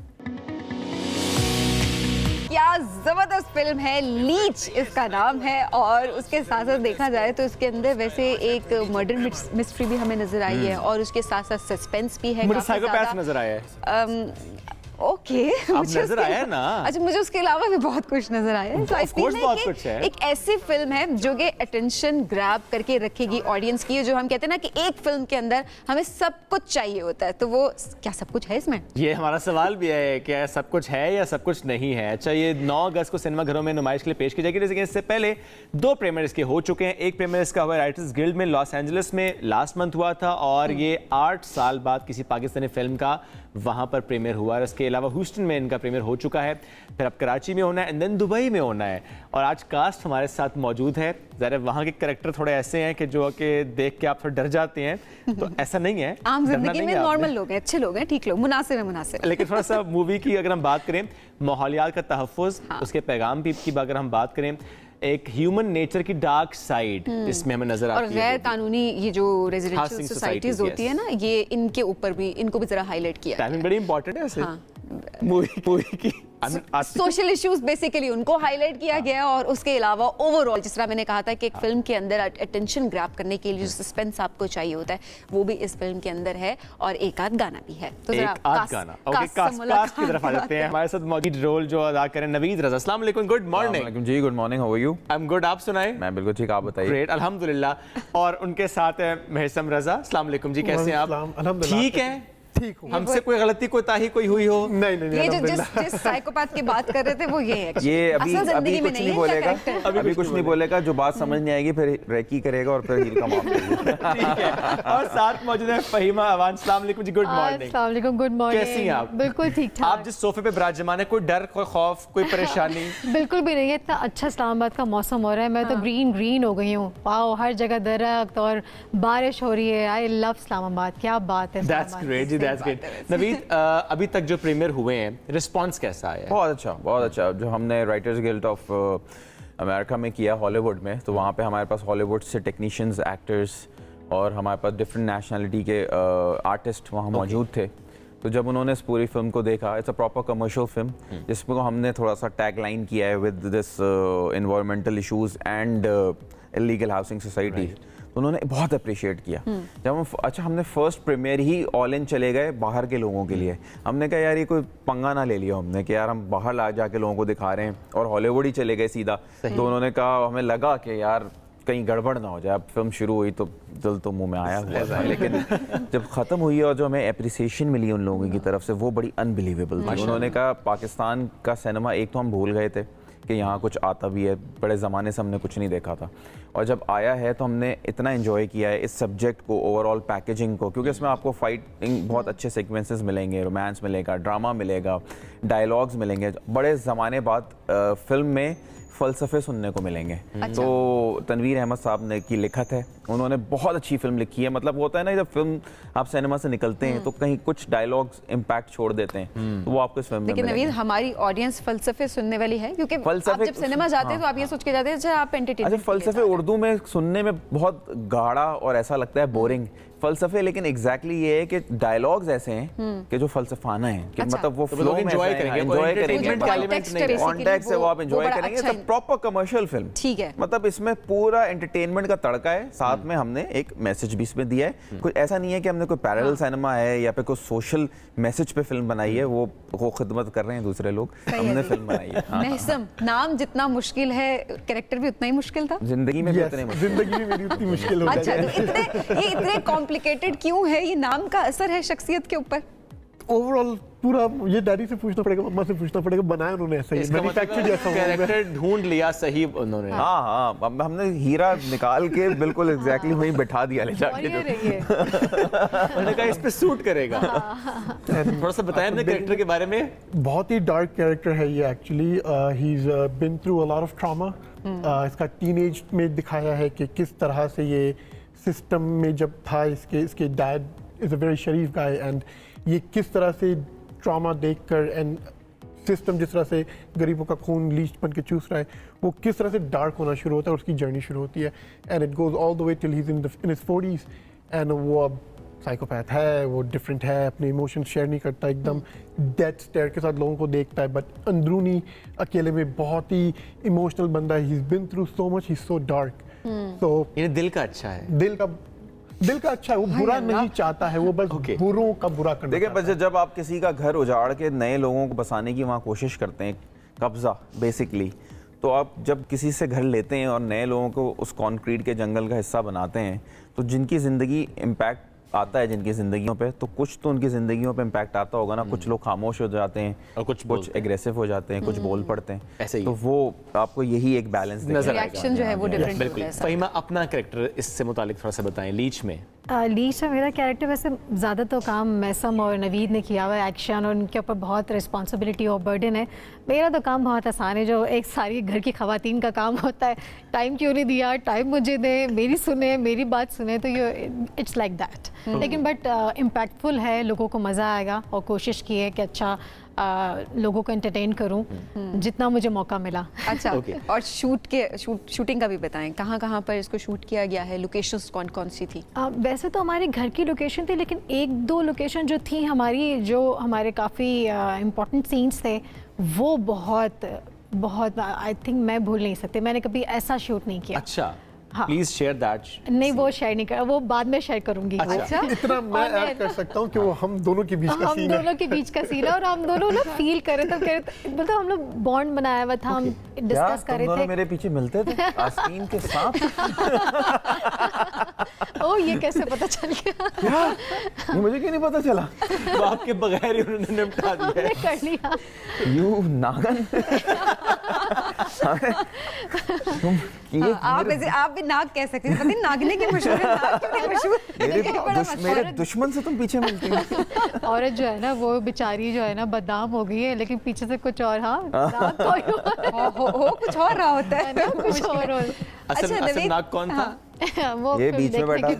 क्या जबरदस्त फिल्म है, लीच इसका नाम है, और उसके साथ साथ देखा जाए तो इसके अंदर वैसे एक मर्डर मिस्ट्री भी हमें नजर आई है, और उसके साथ साथ सस्पेंस भी है, मुझे साइकोपैथ नजर आया है। ओके, नजर आया ना। अच्छा, मुझे उसके अलावा भी बहुत कुछ नजर आया है। तो आई फील है एक ऐसी फिल्म है जो कि अटेंशन ग्रैब करके रखेगी ऑडियंस की, जो हम कहते हैं ना कि एक फिल्म के अंदर हमें सब कुछ चाहिए होता है, तो वो क्या सब कुछ है इसमें? ये हमारा सवाल भी है, क्या सब कुछ है या सब कुछ नहीं है। अच्छा, ये 9 अगस्त को सिनेमा घरों में नुमाइश के लिए पेश की जाएगी, लेकिन इससे पहले 2 प्रीमियर इसके हो चुके हैं। एक प्रीमियर इसका हुआ राइटर्स गिल्ड में लॉस एंजलिस में लास्ट मंथ हुआ था, और ये 8 साल बाद किसी पाकिस्तानी फिल्म का वहां पर प्रीमियर हुआ है। इसके अलावा ह्यूस्टन में इनका प्रीमियर हो चुका है, फिर अब कराची में होना है, एंड देन दुबई में होना है। और आज कास्ट हमारे साथ मौजूद है। ज़रा वहाँ के कैरेक्टर थोड़े ऐसे हैं कि जो कि देख के आप थोड़ा डर जाते हैं, तो ऐसा नहीं है। आम जिंदगी में नॉर्मल लोग हैं, अच्छे लोग हैं, ठीक लोग, मुनासिब। लेकिन थोड़ा सा मूवी की अगर हम बात करें, माहौलियात का तहफ़्फ़ुज़, उसके पैगाम की अगर हम बात करें, एक ह्यूमन नेचर की डार्क साइड इसमें हमें नजर आती है। और गैर कानूनी ये जो रेजिडेंशियल सोसाइटीज होती है ना, ये इनको भी जरा हाईलाइट किया। टाइमिंग बड़ी इंपॉर्टेंट है ऐसे मूवी की। सोशल इश्यूज बेसिकली उनको हाईलाइट किया गया और उसके अलावा ओवरऑल जिस तरह मैंने कहा था कि एक फिल्म के अंदर अटेंशन ग्रैब करने के लिए जो सस्पेंस आपको चाहिए होता है वो भी इस फिल्म के अंदर है और एक आध गाना भी है। तो एक आध गाना ओके, कास्ट की तरफ आ जाते हैं। हमारे साथ मौजूद रोल जो अदा करें नवीद रजा। अस्सलाम वालेकुम, good morning ji. Good morning, how are you? I am good, आप सुनाएं? मैं बिल्कुल ठीक, आप बताइए? ग्रेट अल्हम्दुलिल्लाह। और उनके साथ है महसम रजा। अस्सलाम वालेकुम जी, कैसे हैं आप? ठीक है, ठीक हूँ। हमसे कोई गलती कोताही कोई हुई हो? नहीं, ये जिस साइकोपैथ की बात कर रहे थे वो ये है। ये अभी कुछ नहीं बोलेगा, अभी कुछ नहीं बोलेगा, जो बात समझ नहीं आएगी फिर रेकी करेगा और फिर हील का माफ करेगा। ठीक है। और साथ मौजूद है फहीमा अवान। अस्सलाम वालेकुम जी, गुड मॉर्निंग। अस्सलाम वालेकुम, गुड मॉर्निंग। कैसी हैं आप? बिल्कुल ठीक ठाक। आप जिस सोफे पे विराजमान है, कोई डर, कोई खौफ, कोई परेशानी? बिल्कुल भी नहीं है। इतना अच्छा इस्लामाबाद का मौसम हो रहा है, मैं तो ग्रीन हो गई हूँ। वाओ, हर जगह दरख्त और बारिश हो रही है। आई लव इस्लामाबाद, क्या बात है। That's great ji, that's great. अभी तक जो प्रीमियर हुए हैं, रिस्पांस कैसा आया? बहुत अच्छा, बहुत अच्छा। जो हमने राइटर्स गिल्ड ऑफ अमेरिका में किया हॉलीवुड में, तो वहाँ पे हमारे पास हॉलीवुड से टेक्नीशियंस, एक्टर्स और हमारे पास डिफरेंट नेशनलिटी के आर्टिस्ट वहाँ मौजूद थे। तो जब उन्होंने इस पूरी फिल्म को देखा, it's a proper commercial film जिसमें हमने थोड़ा सा टैग लाइन किया है with this environmental issues and illegal housing society. तो उन्होंने बहुत अप्रिशिएट किया। जब हमने फर्स्ट प्रीमियर ही ऑल इन चले गए बाहर के लोगों के लिए। हमने कहा यार ये कोई पंगा ना ले लिया हमने कि यार हम बाहर ला जाके लोगों को दिखा रहे हैं, और हॉलीवुड ही चले गए सीधा। तो उन्होंने कहा, हमें लगा कि यार कहीं गड़बड़ ना हो जाए। अब फिल्म शुरू हुई तो दिल तो मुंह में आया हुआ था, लेकिन जब ख़त्म हुई और जो हमें अप्रिसिएशन मिली उन लोगों की तरफ से वो बड़ी अनबिलीवेबल थी। उन्होंने कहा पाकिस्तान का सिनेमा, एक तो हम भूल गए थे कि यहाँ कुछ आता भी है, बड़े ज़माने से हमने कुछ नहीं देखा था, और जब आया है तो हमने इतना एंजॉय किया है इस सब्जेक्ट को, ओवरऑल पैकेजिंग को, क्योंकि इसमें आपको फाइटिंग बहुत अच्छे सीक्वेंसेस मिलेंगे, रोमांस मिलेगा, ड्रामा मिलेगा, डायलॉग्स मिलेंगे, बड़े ज़माने बाद फिल्म में फ़लसफ़े सुनने को मिलेंगे। तो तनवीर अहमद साहब ने की लिखत है, उन्होंने बहुत अच्छी फिल्म लिखी है। मतलब होता है ना, जब फिल्म आप सिनेमा से निकलते हैं तो कहीं कुछ डायलॉग्स इम्पैक्ट छोड़ देते हैं, तो वो आपको इस फिल्म में लेकिन नवीद, हमारी ऑडियंस फ़लसफ़े सुनने वाली है, क्योंकि आप जब सिनेमा जाते हैं तो आप ये सोच के जाते हैं अच्छा आप एंटरटेनमेंट। अच्छा, फ़लसफ़े उर्दू में सुनने में बहुत गाढ़ा और ऐसा लगता है बोरिंग फ़लसफ़े, लेकिन एग्जैक्टली ये है कि डायलॉग्स ऐसे हैं कि जो फ़लसफ़ाना है कि मतलब वो फ्लो में एंजॉय करेंगे, कॉन्टेक्स्ट है वो आप एंजॉय करेंगे। तो प्रॉपर कमर्शियल फिल्म, ठीक है। मतलब इसमें पूरा एंटरटेनमेंट का तड़का है, साथ में हमने एक मैसेज भी इसमें दिया है। कुछ ऐसा नहीं है कि हमने कोई पैरेलल सिनेमा है या फिर कोई सोशल मैसेज पे फिल्म बनाई है, वो खिदमत कर रहे हैं दूसरे लोग, हमने फिल्म बनाई है। महसम, नाम जितना मुश्किल है कैरेक्टर भी उतना ही मुश्किल था। जिंदगी में जिंदगी में मेरी उतनी मुश्किल हो अच्छा, इतने कॉम्प्लिकेटेड क्यों है? ये नाम का असर है शख्सियत के ऊपर? ओवरऑल पूरा ये डैडी से पूछना पड़ेगा, मम्मा से पूछना पड़ेगा, बनाया उन्होंने ऐसा ही, मैन्युफैक्चर जैसा कैरेक्टर ढूंढ लिया सही उन्होंने। हाँ, हमने हीरा निकाल के बिल्कुल एग्जैक्टली वहीं बिठा दिया ले जाके। उन्होंने कहा इस पे सूट करेगा। थोड़ा सा बताएं अपने कैरेक्टर के बारे में। बहुत ही डार्क कैरेक्टर है ये actually. He is been through a lot of trauma. इसका टीनेज में दिखाया है कि किस तरह से ये सिस्टम में जब था, इसके dad is a very Sharif guy, and ये किस तरह से ट्रॉमा देखकर एंड सिस्टम जिस तरह से गरीबों का खून लीच बन के चूस रहा है, वो किस तरह से डार्क होना शुरू होता है और उसकी जर्नी शुरू होती है, and it goes all the way till he is in his 40s। And वो अब साइकोपैथ है, वो डिफरेंट है, अपने इमोशंस शेयर नहीं करता, एकदम डेथ स्टेयर के साथ लोगों को देखता है, बट अंदरूनी अकेले में बहुत ही इमोशनल बंदा है। He is been through so much, he is so dark. तो ये दिल का अच्छा है, दिल का अच्छा है, वो बुरा नहीं चाहता है, वो बस बुरों का बुरा करना। देखिए, बस जब आप किसी का घर उजाड़ के नए लोगों को बसाने की वहाँ कोशिश करते हैं, कब्जा बेसिकली, तो आप जब किसी से घर लेते हैं और नए लोगों को उस कंक्रीट के जंगल का हिस्सा बनाते हैं, तो जिनकी ज़िंदगी इम्पैक्ट आता है जिनकी ज़िंदगियों पे, तो कुछ तो उनकी ज़िंदगियों पे इम्पैक्ट आता होगा ना। कुछ लोग खामोश हो जाते हैं और कुछ एग्रेसिव हो जाते हैं, कुछ बोल पड़ते हैं, ऐसे ही। तो वो आपको यही एक बैलेंस नजर आएगा, रिएक्शन जो है वो डिफरेंट होता है। फहीमा, अपना कैरेक्टर इससे मुतालिक थोड़ा सा बताएं। लीच में मेरा कैरेक्टर वैसे ज़्यादा तो काम मैसम और नवीद ने किया हुआ है, एक्शन, और उनके ऊपर बहुत रिस्पॉन्सिबिलिटी और बर्डन है। मेरा तो काम बहुत आसान है, जो एक सारी घर की ख़वातीन का काम होता है। टाइम क्यों नहीं दिया, टाइम मुझे दे, मेरी सुने, मेरी बात सुने, तो ये इट्स लाइक दैट। लेकिन बट इम्पैक्टफुल है, लोगों को मज़ा आएगा, और कोशिश की है कि अच्छा लोगों को एंटरटेन करूं जितना मुझे मौका मिला। अच्छा और शूटिंग का भी बताएं, कहाँ पर इसको शूट किया गया है, लोकेशंस कौन कौन सी थी? वैसे तो हमारे घर की लोकेशन थी, लेकिन 1-2 लोकेशन जो थी हमारी, जो हमारे काफ़ी इम्पोर्टेंट सीन्स थे, वो बहुत आई थिंक मैं भूल नहीं सकती, मैंने कभी ऐसा शूट नहीं किया। अच्छा, हाँ। Please share that. नहीं, वो शेयर नहीं कर, वो बाद में शेयर करूंगी। अच्छा? इतना मैं ऐड कर सकता हूँ कि वो हम दोनों के बीच का सीन है। हम दोनों के बीच का सीन है और हम दोनों ना फील कर रहे थे, मतलब हम लोग बॉन्ड बनाया हुआ था, हम डिस्कस कर रहे थे। मेरे पीछे मिलते थे आस्तीन के साथ। ओ, ये कैसे पता चल गया? ये मुझे क्यों नहीं पता चला? वो आपके बगैर ही उन्होंने निपटा दिया। कर लिया। यू नागन। आप भी नाग कह सकते हैं, पता नहीं नागने के मशहूर है, नाग क्यों नहीं मशहूर? मेरे दुश्मन से तुम पीछे मिलती हो। औरत जो है ना, वो बेचारी जो है ना बदनाम हो गई है, लेकिन पीछे से कुछ और, हाँ नाग कोई हो कुछ और रहा होता है ना, कुछ और। असल नाग कौन था? वो ये बीच में बैठा। वो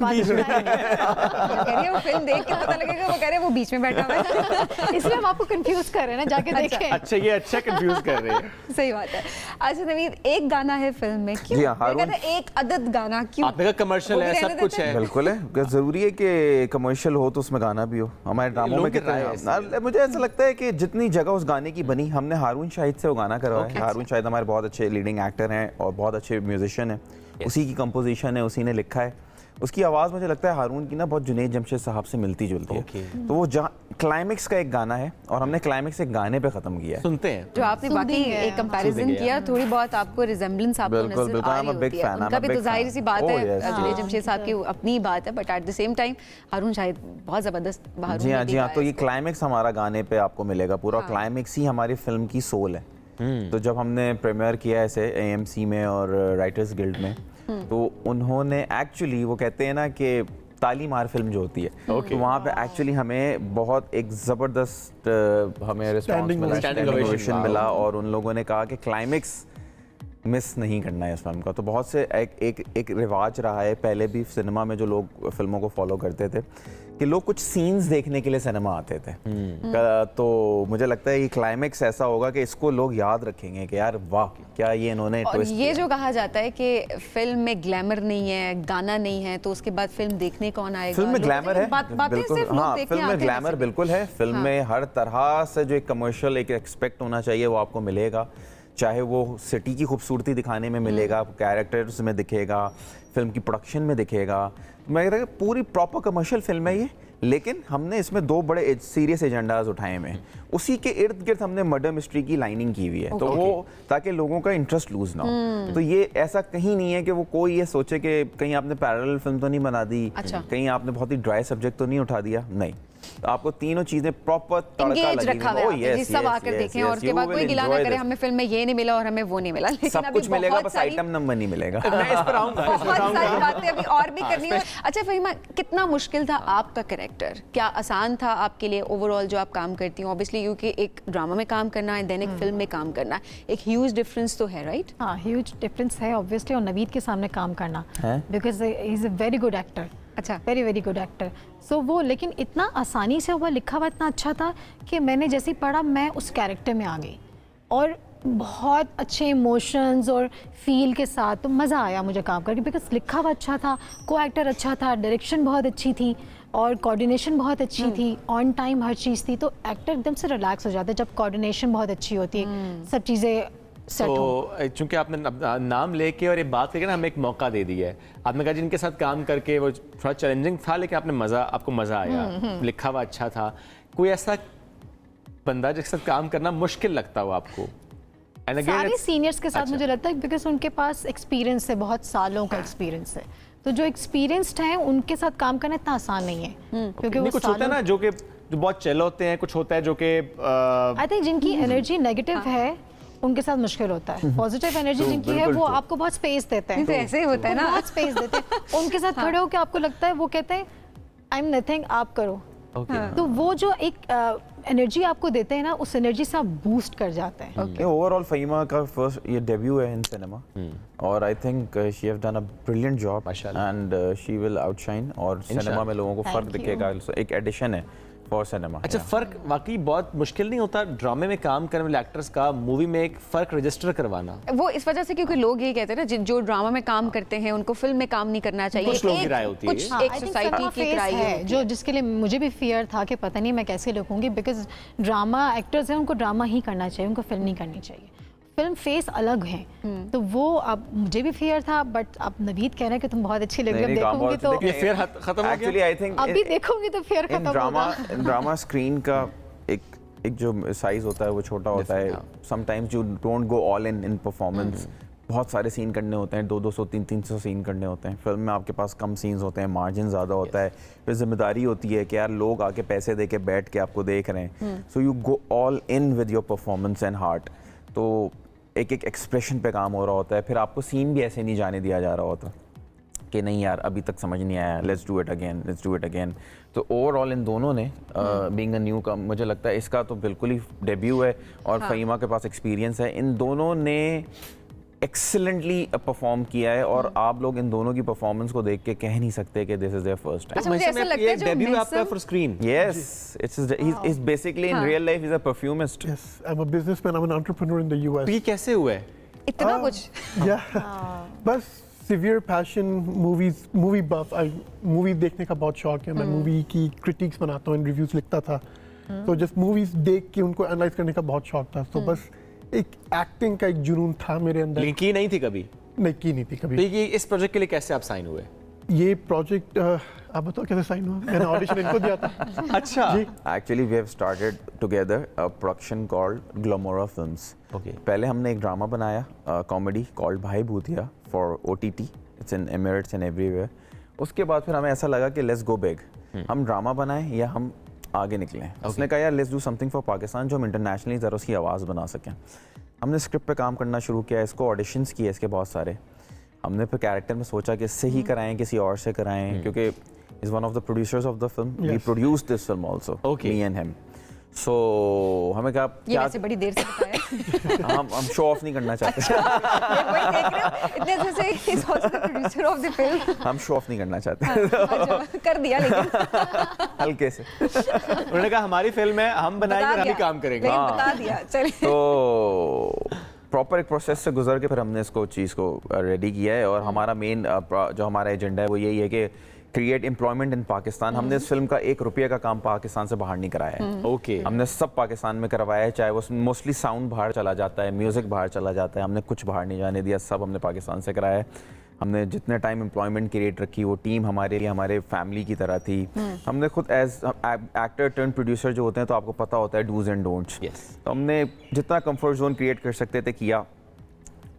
फिल्म देख के पता लगेगा, वो कह रहे हैं वो बीच में बैठा हुआ है। इसलिए हम आपको कंफ्यूज कर रहे हैं ना, जाके देखें। अच्छा, ये अच्छा कंफ्यूज कर रहे हैं। सही बात है। अच्छा नवीद, एक गाना है फिल्म में, क्यों? एक अदद गाना क्यों? आपने कहा कमर्शियल है, सब कुछ है। बिल्कुल है, जरूरी है कि कमर्शियल हो तो उसमें गाना भी हो। हमारे ड्रामों में कितना, मुझे ऐसा लगता है कि जितनी जगह उस गाने की बनी, हमने हारून शाहिद से वो गाना करवाया। हारून शाहिद हमारे बहुत अच्छे लीडिंग एक्टर हैं और बहुत अच्छे म्यूजिशियन हैं। उसी की कंपोजिशन है, उसी ने लिखा है। उसकी आवाज़ मुझे लगता है हारून की ना बहुत जुनैद जमशेद साहब से मिलती जुलती है। तो वो जहाँ क्लाइमेक्स का एक गाना है और हमने क्लाइमेक्स एक गाने पे खत्म किया है। सुनते हैं जो आपने बाकी एक कंपैरिजन किया, थोड़ी बहुत आपको रिजेम्बलेंस आपको नजर आ रही होती है। उनका भी तो जाहिर सी बात है, जुनैद जमशेद साहब की अपनी बात है, but at the same time Haroon Shahid बहुत जबरदस्त। जी हाँ, तो ये क्लाइमेक्स हमारा गाने पे आपको मिलेगा। पूरा क्लाइमेक्स ही हमारी फिल्म की सोल है। तो जब हमने प्रीमियर किया ऐसे AMC में और राइटर्स गिल्ड में, तो उन्होंने एक्चुअली, वो कहते हैं ना कि ताली मार फिल्म जो होती है, तो वहाँ पे एक्चुअली हमें बहुत एक ज़बरदस्त हमें रिस्पॉन्स मिला, स्टैंडिंग ओवेशन मिला। और उन लोगों ने कहा कि क्लाइमेक्स मिस नहीं करना है इस फिल्म का। तो बहुत से एक रिवाज रहा है पहले भी सिनेमा में, जो लोग फिल्मों को फॉलो करते थे कि लोग कुछ सीन्स देखने के लिए सिनेमा आते थे। तो मुझे लगता है ये क्लाइमेक्स ऐसा होगा कि इसको लोग याद रखेंगे कि यार वाह, क्या ये इन्होंने ट्विस्ट किया। ये जो कहा जाता है कि फिल्म में ग्लैमर नहीं है, गाना नहीं है, तो उसके बाद फिल्म देखने कौन आएगा? फिल्म में ग्लैमर है, बिल्कुल। हाँ, फिल्म में ग्लैमर बिल्कुल है। फिल्म में हर तरह से जो एक कमर्शियल एक एक्सपेक्ट होना चाहिए वो आपको मिलेगा। चाहे वो सिटी की खूबसूरती दिखाने में मिलेगा, कैरेक्टर्स में दिखेगा, फिल्म की प्रोडक्शन में दिखेगा। मैं कहता हूँ पूरी प्रॉपर कमर्शियल फिल्म है ये, लेकिन हमने इसमें 2 बड़े सीरियस एजेंडाज उठाए हैं। उसी के इर्द गिर्द हमने मर्डर मिस्ट्री की लाइनिंग की हुई है, तो वो ताकि लोगों का इंटरेस्ट लूज ना हो। तो ये ऐसा कहीं नहीं है कि वो कोई ये सोचे कि कहीं आपने पैरेलल फिल्म तो नहीं बना दी, कहीं आपने बहुत ही ड्राई सब्जेक्ट तो नहीं उठा दिया। नहीं, तो आपको तीनों चीजें प्रॉपर तड़का लगी, सब आकर देखें और उसके बाद कोई गिला ना करे हमें फिल्म में ये नहीं मिला और हमें वो नहीं मिला। लेकिन सब कुछ मिलेगा, बस आइटम नंबर नहीं मिलेगा। मैं इस पर आऊंगा, बहुत सारी बातें अभी और भी करनी है। अच्छा फहीमा, कितना मुश्किल था आपका कैरेक्टर? क्या आसान था आपके लिए ओवरऑल जो आप काम करती हैं? ऑब्वियसली क्योंकि एक ड्रामा में काम करना है, देन एक फिल्म में काम करना है, एक ह्यूज डिफरेंस तो है, राइट? हाँ, ह्यूज डिफरेंस है ऑब्वियसली। और नवीद के सामने काम करना, because he is a very good actor. अच्छा, वेरी गुड एक्टर। सो वो, लेकिन इतना आसानी से हुआ, लिखा हुआ इतना अच्छा था कि मैंने जैसे पढ़ा मैं उस कैरेक्टर में आ गई और बहुत अच्छे इमोशंस और फील के साथ, तो मज़ा आया मुझे काम करके, बिकॉज लिखा हुआ अच्छा था, को एक्टर अच्छा था, डायरेक्शन बहुत अच्छी थी और कोऑर्डिनेशन बहुत अच्छी थी, ऑन टाइम हर चीज़ थी। तो एक्टर एकदम से रिलैक्स हो जाता है जब कोऑर्डिनेशन बहुत अच्छी होती है, सब चीज़ें। तो चूंकि आपने नाम लेके और ये बात करके ना हमें एक मौका दे दिया है, आपने कहा जिनके साथ काम करके वो थोड़ा चैलेंजिंग था, लेकिन आपको मज़ा आया, लिखा हुआ अच्छा था। कोई ऐसा बंदा जिसके साथ काम करना मुश्किल लगता हो आपको? सारे सीनियर्स के साथ मुझे लगता है बिकॉज उनके पास एक्सपीरियंस है, बहुत सालों का एक्सपीरियंस है, तो जो एक्सपीरियंस्ड हैं उनके साथ काम करना इतना आसान नहीं है, क्योंकि वो कुछ होता है ना जो बहुत चिल होते हैं, कुछ होता है जो कि आई थिंक जिनकी एनर्जी नेगेटिव है उनके साथ मुश्किल होता है। पॉजिटिव एनर्जी जिनकी है वो आपको बहुत स्पेस देते हैं, तो ऐसे ही होता है ना, बहुत स्पेस देते हैं। उनके साथ खड़े हो के आपको लगता है, वो कहते हैं आई एम नथिंग, आप करो। तो वो जो एक एनर्जी आपको देते हैं ना, उस एनर्जी से आप बूस्ट कर जाते हैं। ओवरऑल फहीमा का फर्स्ट ये डेब्यू है इन सिनेमा और I think she have done a brilliant job and she will outshine और सिनेमा में लोगों को फर्क दिखेगा। एक एडिशन है फॉर सिनेमा। अच्छा, फ़र्क वाकई बहुत मुश्किल नहीं होता ड्रामे में काम करने वाले एक्टर्स का मूवी में एक फ़र्क रजिस्टर करवाना? वो इस वजह से क्योंकि लोग ये कहते हैं ना, जो ड्रामा में काम करते हैं उनको फिल्म में काम नहीं करना चाहिए। कुछ लोगों की राय होती है, एक सोसाइटी की राय है जो जिसके लिए मुझे भी फियर था कि पता नहीं मैं कैसे लिखूंगी, बिकॉज ड्रामा एक्टर्स हैं, उनको ड्रामा ही करना चाहिए, उनको फिल्म नहीं करनी चाहिए। फिल्म फेस अलग हैं, तो वो अब मुझे भी फियर था, बट अब नवीद कह रहे हैं कि तुम बहुत अच्छी लग रही हो, देखूंगी तो ये फियर खत्म हो गया। एक्चुअली आई थिंक अभी देखूंगी तो फियर खत्म होगा। ड्रामा स्क्रीन का एक जो साइज होता है वो छोटा होता है। Sometimes you don't go all in performance. बहुत सारे सीन करने होते हैं, 200 300 सीन करने होते हैं। फिल्म में आपके पास कम सीन्स होते हैं, मार्जिन ज़्यादा होता है, फिर जिम्मेदारी होती है कि यार लोग आके पैसे दे के बैठ के आपको देख रहे हैं, so you go all in with your performance and heart. तो एक एक्सप्रेशन पे काम हो रहा होता है, फिर आपको सीन भी ऐसे नहीं जाने दिया जा रहा होता कि नहीं यार अभी तक समझ नहीं आया, लेट्स डू इट अगेन। तो ओवरऑल इन दोनों ने बीइंग अ न्यू कम, मुझे लगता है इसका तो बिल्कुल ही डेब्यू है और फ़हीमा के पास एक्सपीरियंस है। इन दोनों ने एक्सीलेंटली परफॉर्म किया है और आप लोग इन दोनों की परफॉर्मेंस को देख के कह नहीं सकते कि this is their first time. मुझे ऐसा लगता है जो डेब्यू आपका for screen. Yes, he is basically in real life is a perfumist. Yes, I'm a businessman. I'm an entrepreneur in the US. तो ये कैसे हुआ है इतना कुछ? बस severe passion, movie buff. Movie देखने का बहुत शौक है। मैं मूवी की क्रिटिक्स बनाता हूँ, रिव्यूज लिखता था, तो जस्ट मूवीज देख के उनको एनालाइज करने का बहुत शौक था। तो बस एक एक्टिंग का एक जुनून था मेरे अंदर। लेकिन की नहीं थी कभी? नहीं, की नहीं थी कभी। तो ये इस प्रोजेक्ट के लिए कैसे आप साइन हुए? ये प्रोजेक्ट आप बताओ कैसे साइन हुआ? मैंने ऑडिशन इनको दिया था। अच्छा। Actually we have started together a production called Glamora films. Okay. पहले हमने एक ड्रामा बनाया comedy called Bhai Bhootiya for OTT, it's in Emirates and everywhere. उसके बाद फिर हमें ऐसा लगा कि लेट्स गो बिग, हम ड्रामा बनाएं या हम आगे निकलें। उसने कहा यार let's do something for Pakistan जो हम इंटरनेशनली ज़रा उसकी आवाज़ बना सकें। हमने स्क्रिप्ट पे काम करना शुरू किया, इसको ऑडिशंस किए इसके बहुत सारे। हमने फिर कैरेक्टर में सोचा कि इससे ही कराएं किसी और से कराएं, क्योंकि is one of the producers of the film, we produce this film also, me and him. So हमें कहा ये वैसे बड़ी देर से बताया। हम शो ऑफ नहीं करना चाहते। इतने से is also the producer of the film. हम शो ऑफ नहीं करना चाहते। कर दिया लेकिन हल्के से। उन्होंने कहा हमारी फिल्म है, हम बनाएंगे, हम ही काम करेंगे। लेकिन बता दिया, चलिए। तो प्रॉपर एक प्रोसेस से गुजर के फिर हमने इसको चीज़ को रेडी किया है और हमारा मेन जो हमारा एजेंडा है वो यही है कि क्रिएट एम्प्लॉयमेंट इन पाकिस्तान। हमने इस फिल्म का 1 रुपये का काम पाकिस्तान से बाहर नहीं कराया है। ओके। हमने सब पाकिस्तान में करवाया है, चाहे वो मोस्टली साउंड बाहर चला जाता है, म्यूज़िक बाहर चला जाता है, हमने कुछ बाहर नहीं जाने दिया, सब हमने पाकिस्तान से कराया है। हमने जितने टाइम एम्प्लॉयमेंट क्रिएट रखी, वो टीम हमारे लिए हमारे फैमिली की तरह थी। हमने खुद एज एक्टर टर्न प्रोड्यूसर जो होते हैं तो आपको पता होता है डूज एंड डोंट्स। तो हमने जितना कंफर्ट जोन क्रिएट कर सकते थे किया।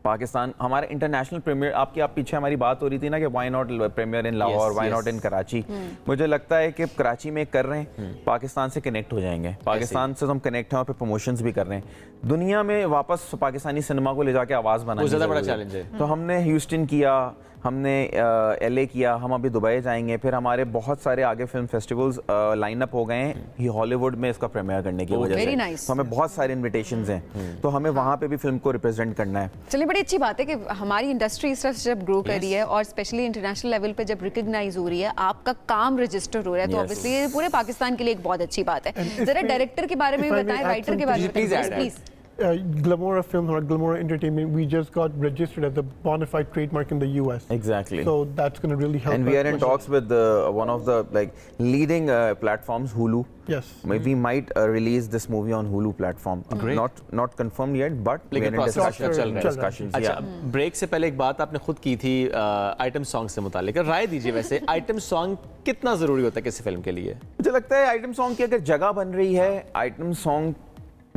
पाकिस्तान हमारे इंटरनेशनल प्रीमियर, आप पीछे हमारी बात हो रही थी ना कि why not premiere in Lahore, why not in Karachi. मुझे लगता है कि कराची में कर रहे हैं, पाकिस्तान से कनेक्ट हो जाएंगे, पाकिस्तान से हम कनेक्ट हैं और फिर प्रमोशंस भी कर रहे हैं। दुनिया में वापस पाकिस्तानी सिनेमा को ले जाके आवाज़ बनाना ज़्यादा बड़ा चैलेंज है। तो हमने ह्यूस्टन किया, हमने LA किया, हम अभी दुबई जाएंगे, फिर हमारे बहुत सारे आगे फिल्म फेस्टिवल्स लाइन अप हो गए हैं ये हॉलीवुड में इसका प्रीमियर करने की वजह से। nice. तो हमें बहुत सारे इन्विटेशंस हैं, तो हमें वहाँ पे भी फिल्म को रिप्रेजेंट करना है। चलिए, बड़ी अच्छी बात है कि हमारी इंडस्ट्री इस तरह से जब ग्रो कर रही है और स्पेशली इंटरनेशनल लेवल पे जब रिकॉग्नाइज हो रही है, आपका काम रजिस्टर हो रहा है, तो ऑब्वियसली ये पूरे पाकिस्तान के लिए एक बहुत अच्छी बात है। जरा डायरेक्टर के बारे में बताएं, राइटर के बारे में please. Glamora Film or Glamora Entertainment, we just got registered as a bona fide trademark in the US. Exactly. So that's going to really help. And we are in talks with one of the leading platforms, Hulu. Yes. We might release this movie on Hulu platform. Great. Not confirmed yet, but we are in discussions. अच्छा, break से पहले एक बात आपने खुद की थी item song से मुतालिक, राय दीजिए वैसे आइटम सॉन्ग कितना जरूरी होता है किसी फिल्म के लिए? मुझे लगता है आइटम सॉन्ग की अगर जगह बन रही है, आइटम सॉन्ग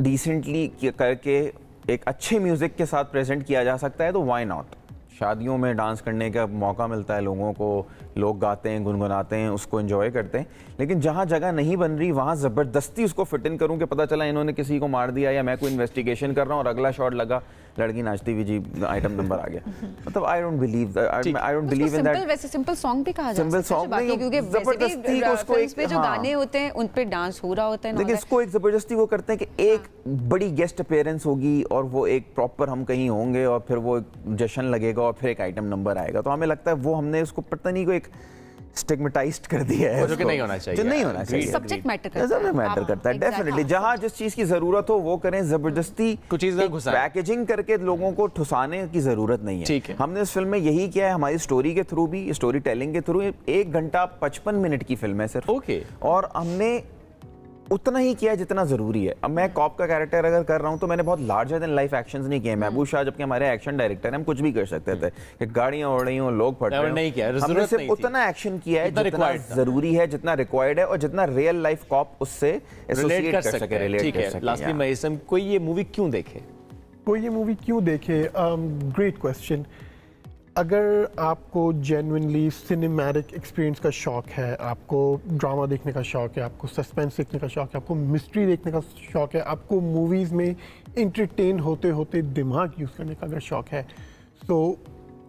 डिसेंटली करके एक अच्छे म्यूज़िक के साथ प्रेजेंट किया जा सकता है, तो व्हाई नॉट। शादियों में डांस करने का मौका मिलता है लोगों को, लोग गाते हैं, गुनगुनाते हैं, उसको एंजॉय करते हैं। लेकिन जहाँ जगह नहीं बन रही वहाँ ज़बरदस्ती उसको फिट इन करूँ कि पता चला इन्होंने किसी को मार दिया या मैं कोई इन्वेस्टिगेशन कर रहा हूँ और अगला शॉट लगा लड़की नाचती हुई जी आइटम नंबर आ गया। मतलब I don't believe in that. वैसे सिंपल सॉन्ग भी कहा जा सकता है, सिंपल सॉन्ग नहीं, क्योंकि ज़बरदस्ती उसको एक पे जो गाने होते हैं उन पे डांस हो रहा होता है। लेकिन इसको एक ज़बरदस्ती वो करते हैं कि एक बड़ी गेस्ट अपीयरेंस होगी और वो एक प्रॉपर हम कहीं होंगे और फिर वो जश्न लगेगा और फिर एक आइटम नंबर आएगा। तो हमें लगता है वो हमने उसको पता नहीं को एक स्टिग्मेटाइज्ड कर दिया है, जो कि नहीं होना चाहिए, जो नहीं होना चाहिए। सब्जेक्ट मैटर करता है, डेफिनेटली। जहाँ जिस चीज़ की ज़रूरत हो वो करें, ज़बरदस्ती कुछ चीज़ पैकेजिंग करके लोगों को ठुसाने की ज़रूरत नहीं है। ठीक है, हमने इस फिल्म में यही किया है, हमारी स्टोरी के थ्रू भी, स्टोरी टेलिंग के थ्रू। 1 घंटा 55 मिनट की फिल्म है सिर्फ, ओके, और हमने उतना ही किया जितना जरूरी है। अब मैं कॉप का कैरेक्टर अगर कर रहा हूं तो मैंने बहुत लार्जर देन लाइफ एक्शंस नहीं किए। महबूब शाह जबकि हमारे एक्शन डायरेक्टर हैं, हम कुछ भी कर सकते थे कि गाड़ियां उड़ रही हों, लोग फट रहे नहीं किया, हमने सिर्फ उतना एक्शन किया है जितना जरूरी है, जितना रिक्वायर्ड है, और जितना रियल लाइफ कॉप उससे एसोसिएट कर सके, रिलेट कर सके। लास्टली मईसम, कोई ये मूवी क्यों देखे? कोई ये मूवी क्यों देखे? Great question. अगर आपको जेन्युइनली सिनेमैटिक एक्सपीरियंस का शौक है, आपको ड्रामा देखने का शौक है, आपको सस्पेंस देखने का शौक है, आपको मिस्ट्री देखने का शौक है, आपको मूवीज़ में इंटरटेन होते होते दिमाग यूज़ करने का अगर शौक है, सो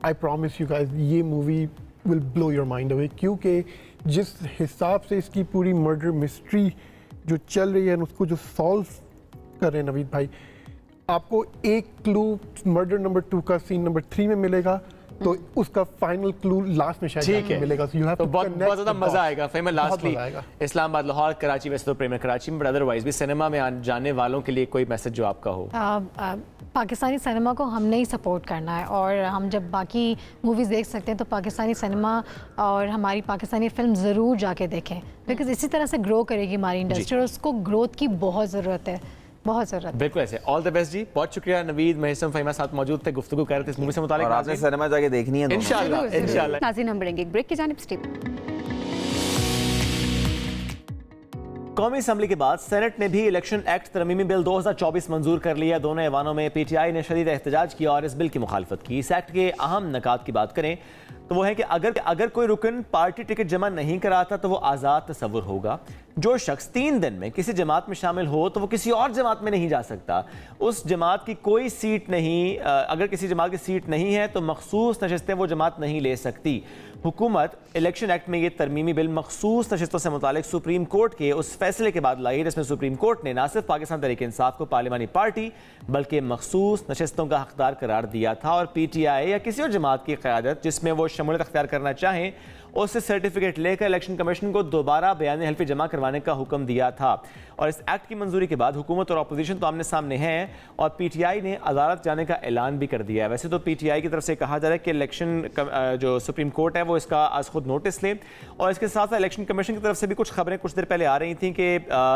आई प्रॉमिस यू गाइस ये movie will blow your mind away. क्योंकि जिस हिसाब से इसकी पूरी मर्डर मिस्ट्री जो चल रही है, उसको जो सॉल्व कर रहे हैं नवीद भाई, आपको एक क्लू मर्डर नंबर 2 का सीन नंबर 3 में मिलेगा, तो उसका फाइनल क्लू लास्ट में शायद मिलेगा। So you have तो to बहुत ज़्यादा मजा आएगा। फिर मैं लास्टली इस्लामाबाद, लाहौर, कराची, वैसे तो प्रेम कराची में, बट अदरवाइज भी सिनेमा में जाने वालों के लिए कोई मैसेज जो आपका हो? पाकिस्तानी सिनेमा को हमने ही सपोर्ट करना है, और हम जब बाकी मूवीज़ देख सकते हैं तो पाकिस्तानी सिनेमा और हमारी पाकिस्तानी फिल्म ज़रूर जाके देखें, बिकॉज इसी तरह से ग्रो करेगी हमारी इंडस्ट्री, और उसको ग्रोथ की बहुत ज़रूरत है, बहुत ज़रूरत। बिल्कुल ऐसे। ऑल द बेस्ट जी, बहुत शुक्रिया। नवीद, महीसम, फ़हीमा साथ मौजूद थे, गुफ्तगू कर रहे थे इस मूवी से मुतालिक। आपने सिनेमा जाके देखनी है इंशाल्लाह, इंशाल्लाह। नाज़रीन, हम बढ़ेंगे एक ब्रेक की जानिब। स्टे कौमी असम्बली के बाद सेनेट ने भी इलेक्शन एक्ट तरमीमी बिल 2024 मंजूर कर लिया। दोनों ऐवानों में पीटीआई ने शदीद एहतजाज किया और इस बिल की मुखालफत की। इस एक्ट के अहम निकात की बात करें तो वो है कि अगर कोई रुकन पार्टी टिकट जमा नहीं कराता तो वो आज़ाद तस्वुर होगा। जो शख्स 3 दिन में किसी जमात में शामिल हो तो वो किसी और जमात में नहीं जा सकता। उस जमात की कोई सीट नहीं, अगर किसी जमात की सीट नहीं है तो मखसूस नशस्तें वो जमात नहीं ले सकती। हुकूमत इलेक्शन एक्ट में ये तरमीमी बिल मखसूस नशस्तों से मुतालिक सुप्रीम कोर्ट के उस फैसले के बाद लाई, जिसमें सुप्रीम कोर्ट ने न सिर्फ पाकिस्तान तहरीक इंसाफ को पार्लिमानी पार्टी बल्कि मखसूस नशस्तों का हकदार करार दिया था, और पीटीआई या किसी और जमात की क़यादत जिसमें वो शमूलियत अख्तियार करना चाहें उससे सर्टिफिकेट लेकर इलेक्शन कमीशन को दोबारा बयान हल्फी जमा करवाने का हुक्म दिया था। और इस एक्ट की मंजूरी के बाद हुकूमत और अपोजिशन तो आमने सामने हैं, और पीटीआई ने अदालत जाने का ऐलान भी कर दिया है। वैसे तो पीटीआई की तरफ से कहा जा रहा है कि इलेक्शन जो सुप्रीम कोर्ट है वो इसका आज खुद नोटिस ले, और इसके साथ साथ इलेक्शन कमीशन की तरफ से भी कुछ खबरें कुछ देर पहले आ रही थी कि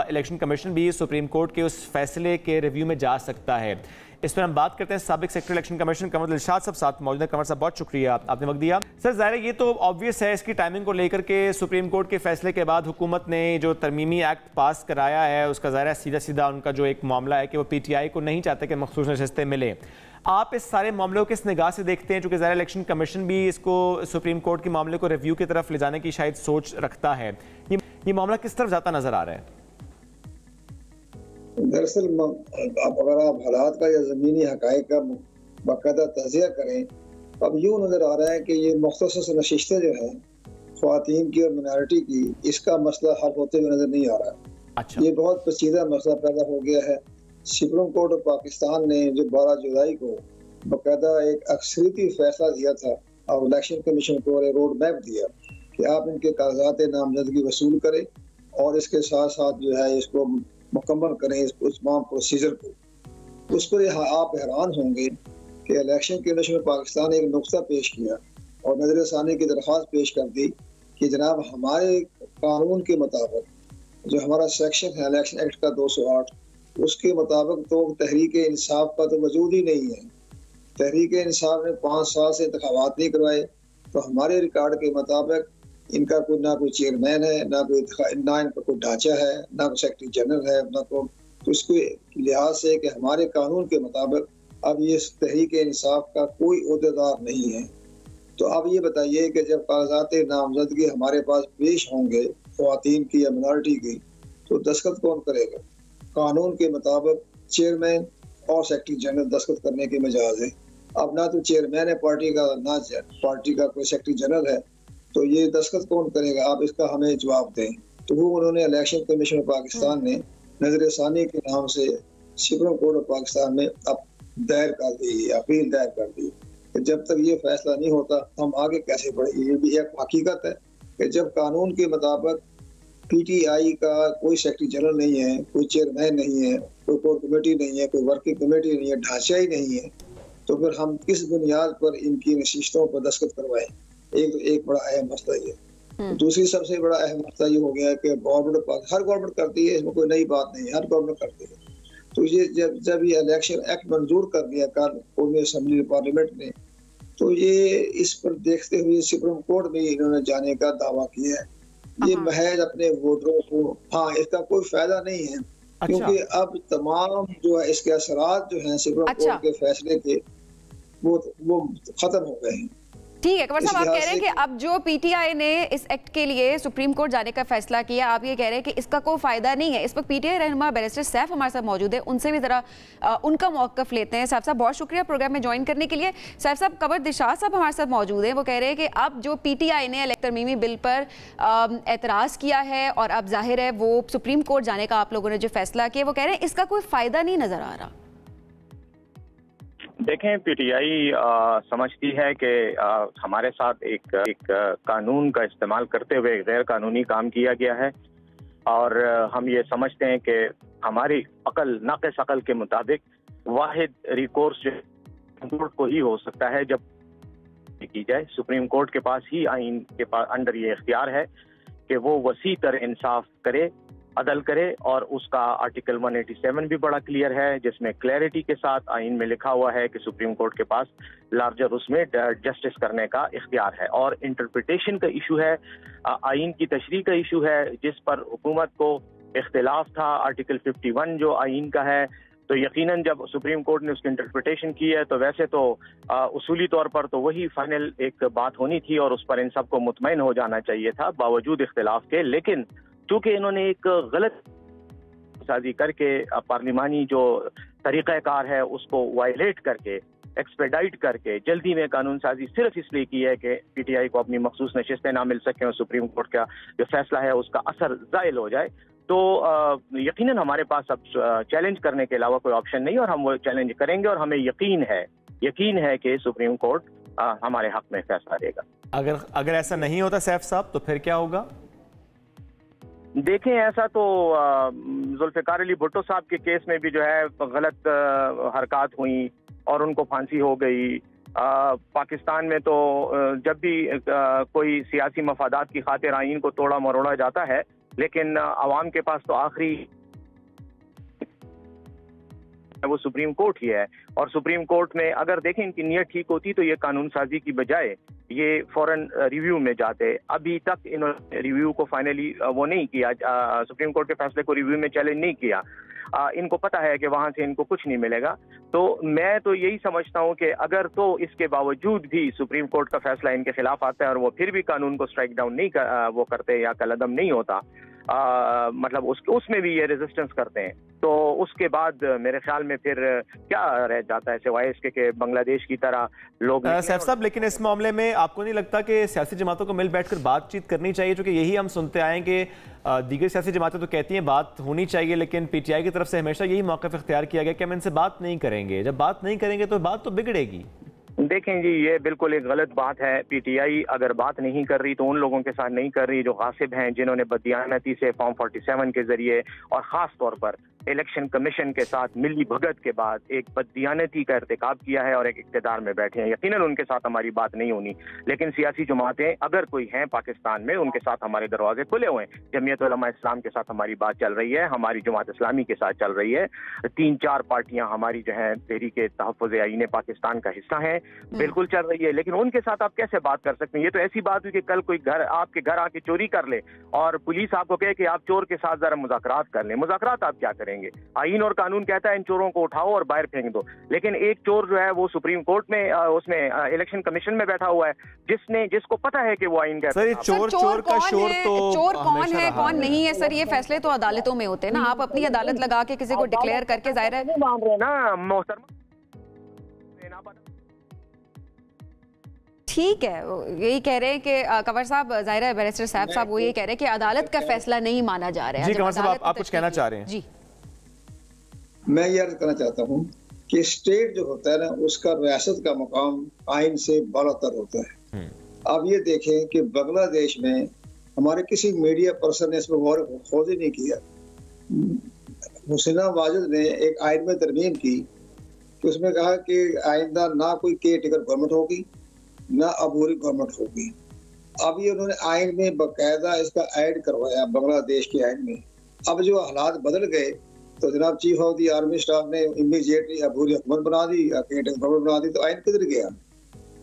इलेक्शन कमीशन भी सुप्रीम कोर्ट के उस फैसले के रिव्यू में जा सकता है। इस पर हम बात करते हैं साबिक सेक्रेटरी इलेक्शन कमीशन कमर दिलशाद साहब साथ मौजूद है। कमर साहब, बहुत शुक्रिया, आपने वक्त दिया। सर, ज़ाहिर है ये तो ऑब्वियस है, इसकी टाइमिंग को लेकर के सुप्रीम कोर्ट के फैसले के बाद हुकूमत ने जो तरमीमी एक्ट पास कराया है उसका ज़ाहिर है सीधा सीधा उनका जो एक मामला है कि वो पीटीआई को नहीं चाहते कि मखसूस नशस्तें मिले। आप इस सारे मामलों को किस निगाह से देखते हैं, चूँकि ज़ाहिर इलेक्शन कमीशन भी इसको सुप्रीम कोर्ट के मामले को रिव्यू की तरफ ले जाने की शायद सोच रखता है, ये मामला किस तरफ जाता नजर आ रहा है? दरअसल अगर आप हालात का या ज़मीनी हक़ाइक़ का बाकायदा तज़िया करें, अब यूँ नज़र आ रहा है कि ये मुख्तसर नशिस्तें जो हैं ख़वातीन की और मिनॉरिटी की, इसका मसला हल होते हुए नज़र नहीं आ रहा है। अच्छा। ये बहुत पेचीदा मसला पैदा हो गया है। सुप्रीम कोर्ट ऑफ पाकिस्तान ने जो 12 जुलाई को बाकायदा एक अक्सरियती फैसला दिया था और इलेक्शन कमीशन को रोड मैप दिया कि आप इनके कागजात नामजदगी वसूल करें और इसके साथ साथ जो है इसको मुकम्मल करें इस तमाम प्रोसीजर को। उस पर आप हैरान होंगे कि इलेक्शन कमीशन पाकिस्तान ने एक नुक्ता पेश किया और नजर सानी की दरख्वास्त पेश कर दी कि जनाब हमारे कानून के मुताबिक जो हमारा सेक्शन है इलेक्शन एक्ट का 208 उसके मुताबिक तो तहरीक इंसाफ का तो वजूद ही नहीं है। तहरीक इंसाफ ने 5 साल से इंतखाबात नहीं करवाए, तो हमारे रिकॉर्ड के मुताबिक इनका कोई ना कोई चेयरमैन है, ना इनका कोई ढांचा है, ना कोई सेक्रेटरी जनरल है, ना कोई, तो इसके लिहाज से कि हमारे कानून के मुताबिक अब ये तहरीक इंसाफ का कोई ओहदेदार नहीं है। तो अब ये बताइए कि जब कागजात नामजदगी हमारे पास पेश होंगे ख़वातीन की या मिनॉरिटी की, तो दस्तखत कौन करेगा? कानून के मुताबिक चेयरमैन और सेक्रेटरी जनरल दस्तखत करने की मजाज है। अब ना तो चेयरमैन है पार्टी का, ना पार्टी का कोई सेक्रेटरी जनरल है, तो ये दस्तखत कौन करेगा? आप इसका हमें जवाब दें। तो वो उन्होंने इलेक्शन कमीशन पाकिस्तान ने नजर सानी के नाम से सुप्रीम कोर्ट ऑफ पाकिस्तान में अब दायर कर दी, अपील दायर कर दी कि जब तक ये फैसला नहीं होता हम आगे कैसे बढ़े। ये भी एक हकीकत है कि जब कानून के मुताबिक PTI का कोई सेक्रेटरी जनरल नहीं है, कोई चेयरमैन नहीं है, कोई कोर कमेटी नहीं है, कोई वर्किंग कमेटी नहीं है, ढांचा ही नहीं है, तो फिर हम किस बुनियाद पर इनकी नशिस्तों पर दस्तखत करवाएं? एक बड़ा अहम मसला ये। दूसरी सबसे बड़ा अहम मसला ये हो गया कि गवर्नमेंट, हर गवर्नमेंट करती है, इसमें कोई नई बात नहीं है, हर गवर्नमेंट करती है। तो ये जब ये इलेक्शन एक्ट मंजूर कर दिया कौमी असम्बली पार्लियामेंट ने, तो ये इस पर देखते हुए सुप्रीम कोर्ट में इन्होंने जाने का दावा किया है। ये महज अपने वोटरों को, हाँ, इसका कोई फायदा नहीं है। क्योंकि अब तमाम जो है इसके असरात जो हैं सुप्रीम कोर्ट के फैसले के वो खत्म हो गए हैं। ठीक है कंवर साहब, आप कह रहे हैं कि अब जो PTI ने इस एक्ट के लिए सुप्रीम कोर्ट जाने का फैसला किया, आप ये कह रहे हैं कि इसका कोई फायदा नहीं है। इस वक्त PTI रहनुमा बैरिस्टर सैफ हमारे साथ मौजूद है, उनसे भी जरा उनका मौक़िफ़ लेते हैं। सैफ साहब बहुत शुक्रिया प्रोग्राम में ज्वाइन करने के लिए। सैफ साहब, कंवर दिशात साहब हमारे साथ मौजूद हैं, वो कह रहे हैं कि अब जो PTI ने इलेक्टर तरमीमी बिल पर एतराज़ किया है और अब जाहिर है वो सुप्रीम कोर्ट जाने का आप लोगों ने जो फैसला किया, वो कह रहे हैं इसका कोई फ़ायदा नहीं नज़र आ रहा। देखें, PTI समझती है कि हमारे साथ एक कानून का इस्तेमाल करते हुए गैर कानूनी काम किया गया है, और हम ये समझते हैं कि हमारी अकल, नाक़िस अकल के मुताबिक वाहिद रिकोर्स जो कोर्ट को ही हो सकता है जब की जाए। सुप्रीम कोर्ट के पास ही आइन के पास अंडर ये इख्तियार है कि वो वसी तर इंसाफ करे, अदल करे, और उसका आर्टिकल 187 भी बड़ा क्लियर है, जिसमें क्लैरिटी के साथ आइन में लिखा हुआ है कि सुप्रीम कोर्ट के पास लार्जर उसमें जस्टिस करने का इख्तियार है। और इंटरप्रिटेशन का इशू है, आइन की तशरीह का इशू है, जिस पर हुकूमत को इख्तिलाफ था आर्टिकल 51 जो आइन का है। तो यकीनन जब सुप्रीम कोर्ट ने उसकी इंटरप्रिटेशन की है, तो वैसे तो उसूली तौर पर तो वही फाइनल एक बात होनी थी और उस पर इन सबको मुतमईन हो जाना चाहिए था बावजूद इख्तिलाफ के। लेकिन चूंकि इन्होंने एक गलत साजी करके पार्लिमानी जो तरीक़ाकार है उसको वायलेट करके, एक्सपेडाइट करके जल्दी में कानून साजी सिर्फ इसलिए की है कि PTI को अपनी मखसूस नशिस्तें ना मिल सकें और सुप्रीम कोर्ट का जो फैसला है उसका असर ज़ाइल हो जाए, तो यकीनन हमारे पास अब चैलेंज करने के अलावा कोई ऑप्शन नहीं, और हम वो चैलेंज करेंगे। और हमें यकीन है कि सुप्रीम कोर्ट हमारे हक में फैसला देगा। अगर ऐसा नहीं होता सैफ साहब, तो फिर क्या होगा? देखें, ऐसा तो जुल्फ़िकार अली भुट्टो साहब के केस में भी जो है गलत हरकत हुई और उनको फांसी हो गई। पाकिस्तान में तो जब भी कोई सियासी मफादात की खातिर आइन को तोड़ा मरोड़ा जाता है, लेकिन आवाम के पास तो आखिरी वो सुप्रीम कोर्ट ही है। और सुप्रीम कोर्ट में अगर देखें इनकी नीयत ठीक होती तो ये कानून साजी की बजाय ये फौरन रिव्यू में जाते। अभी तक इन्होंने रिव्यू को फाइनली वो नहीं किया, सुप्रीम कोर्ट के फैसले को रिव्यू में चैलेंज नहीं किया। इनको पता है कि वहां से इनको कुछ नहीं मिलेगा। तो मैं तो यही समझता हूं कि अगर तो इसके बावजूद भी सुप्रीम कोर्ट का फैसला इनके खिलाफ आता है और वो फिर भी कानून को स्ट्राइक डाउन नहीं वो करते या कलअदम नहीं होता, मतलब उसमें भी ये रेजिस्टेंस करते हैं, तो उसके बाद मेरे ख्याल में फिर क्या रह जाता है सिवाय इसके कि बांग्लादेश की तरह लोग। सैफ साहब, लेकिन इस मामले में आपको नहीं लगता कि सियासी जमातों को मिल बैठकर बातचीत करनी चाहिए? क्योंकि यही हम सुनते आए कि दीगर सियासी जमातें तो कहती हैं बात होनी चाहिए, लेकिन PTI की तरफ से हमेशा यही मौक़िफ़ इख्तियार किया गया कि हम इनसे बात नहीं करेंगे। जब बात नहीं करेंगे तो बात तो बिगड़ेगी। देखें जी, ये बिल्कुल एक गलत बात है। PTI अगर बात नहीं कर रही तो उन लोगों के साथ नहीं कर रही जो गासिब हैं, जिन्होंने बददियानती से फॉर्म 47 के जरिए और ख़ास तौर पर इलेक्शन कमीशन के साथ मिली भगत के बाद एक बददियानती का इर्तिकाब किया है और एक इक़्तिदार में बैठे हैं। यकीनन उनके साथ हमारी बात नहीं होनी, लेकिन सियासी जमातें अगर कोई हैं पाकिस्तान में, उनके साथ हमारे दरवाजे खुले हुए हैं। जमीयत उलमा इस्लाम के साथ हमारी बात चल रही है, हमारी जमात इस्लामी के साथ चल रही है, 3-4 पार्टियां हमारी जो है तहरीक तहफ़्फ़ुज़ आईन पाकिस्तान का हिस्सा हैं, बिल्कुल चल रही है। लेकिन उनके साथ आप कैसे बात कर सकते हैं? ये तो ऐसी बात हुई कि कल कोई आपके घर आके चोरी कर ले और पुलिस आपको कहे कि आप चोर के साथ जरा मुज़ाकरात कर लें। मुज़ाकरात आप क्या करेंगे? आइन और कानून कहता है इन चोरों को उठाओ और बाहर फेंक दो, लेकिन एक चोर जो है वो सुप्रीम कोर्ट में उसमें इलेक्शन कमीशन में बैठा हुआ है, जिसको पता है कि वो आइन कहता है। चोर कौन है कौन नहीं है सर, ये फैसले तो अदालतों में होते हैं ना। आप अपनी अदालत लगा के किसी को डिक्लेयर करके जाहिर है ना मोहतरमा। ठीक है, यही कह रहे हैं कि कंवर साहब, जाहिर है बैरिस्टर साहब वो ये कह रहे हैं कि अदालत का फैसला नहीं माना जा रहा है। जी कंवर साहब, आप कुछ कहना चाह रहे हैं? जी, मैं ये अर्ज करना चाहता हूँ कि स्टेट जो होता है ना, उसका रियासत का मकाम आइन से बालातर होता है। आप ये देखें कि बांग्लादेश में हमारे किसी मीडिया पर्सन ने इसमें गौर खोज ही नहीं किया। हुसैना वाजिद ने एक आइन में तरमीम की कि उसमें कहा कि आइंदा ना कोई केयर टेकर गवर्नमेंट होगी, ना अबूरी गवर्नमेंट होगी। अब ये उन्होंने आइन में बाकायदा इसका ऐड करवाया बांग्लादेश के आइन में। अब जो हालात बदल गए तो जनाब chief of the army staff ने इमीडिएटली अबूरी हुकूमत बना दी या केयर टेकर गवर्नमेंट बना दी, तो आइन किधर गया?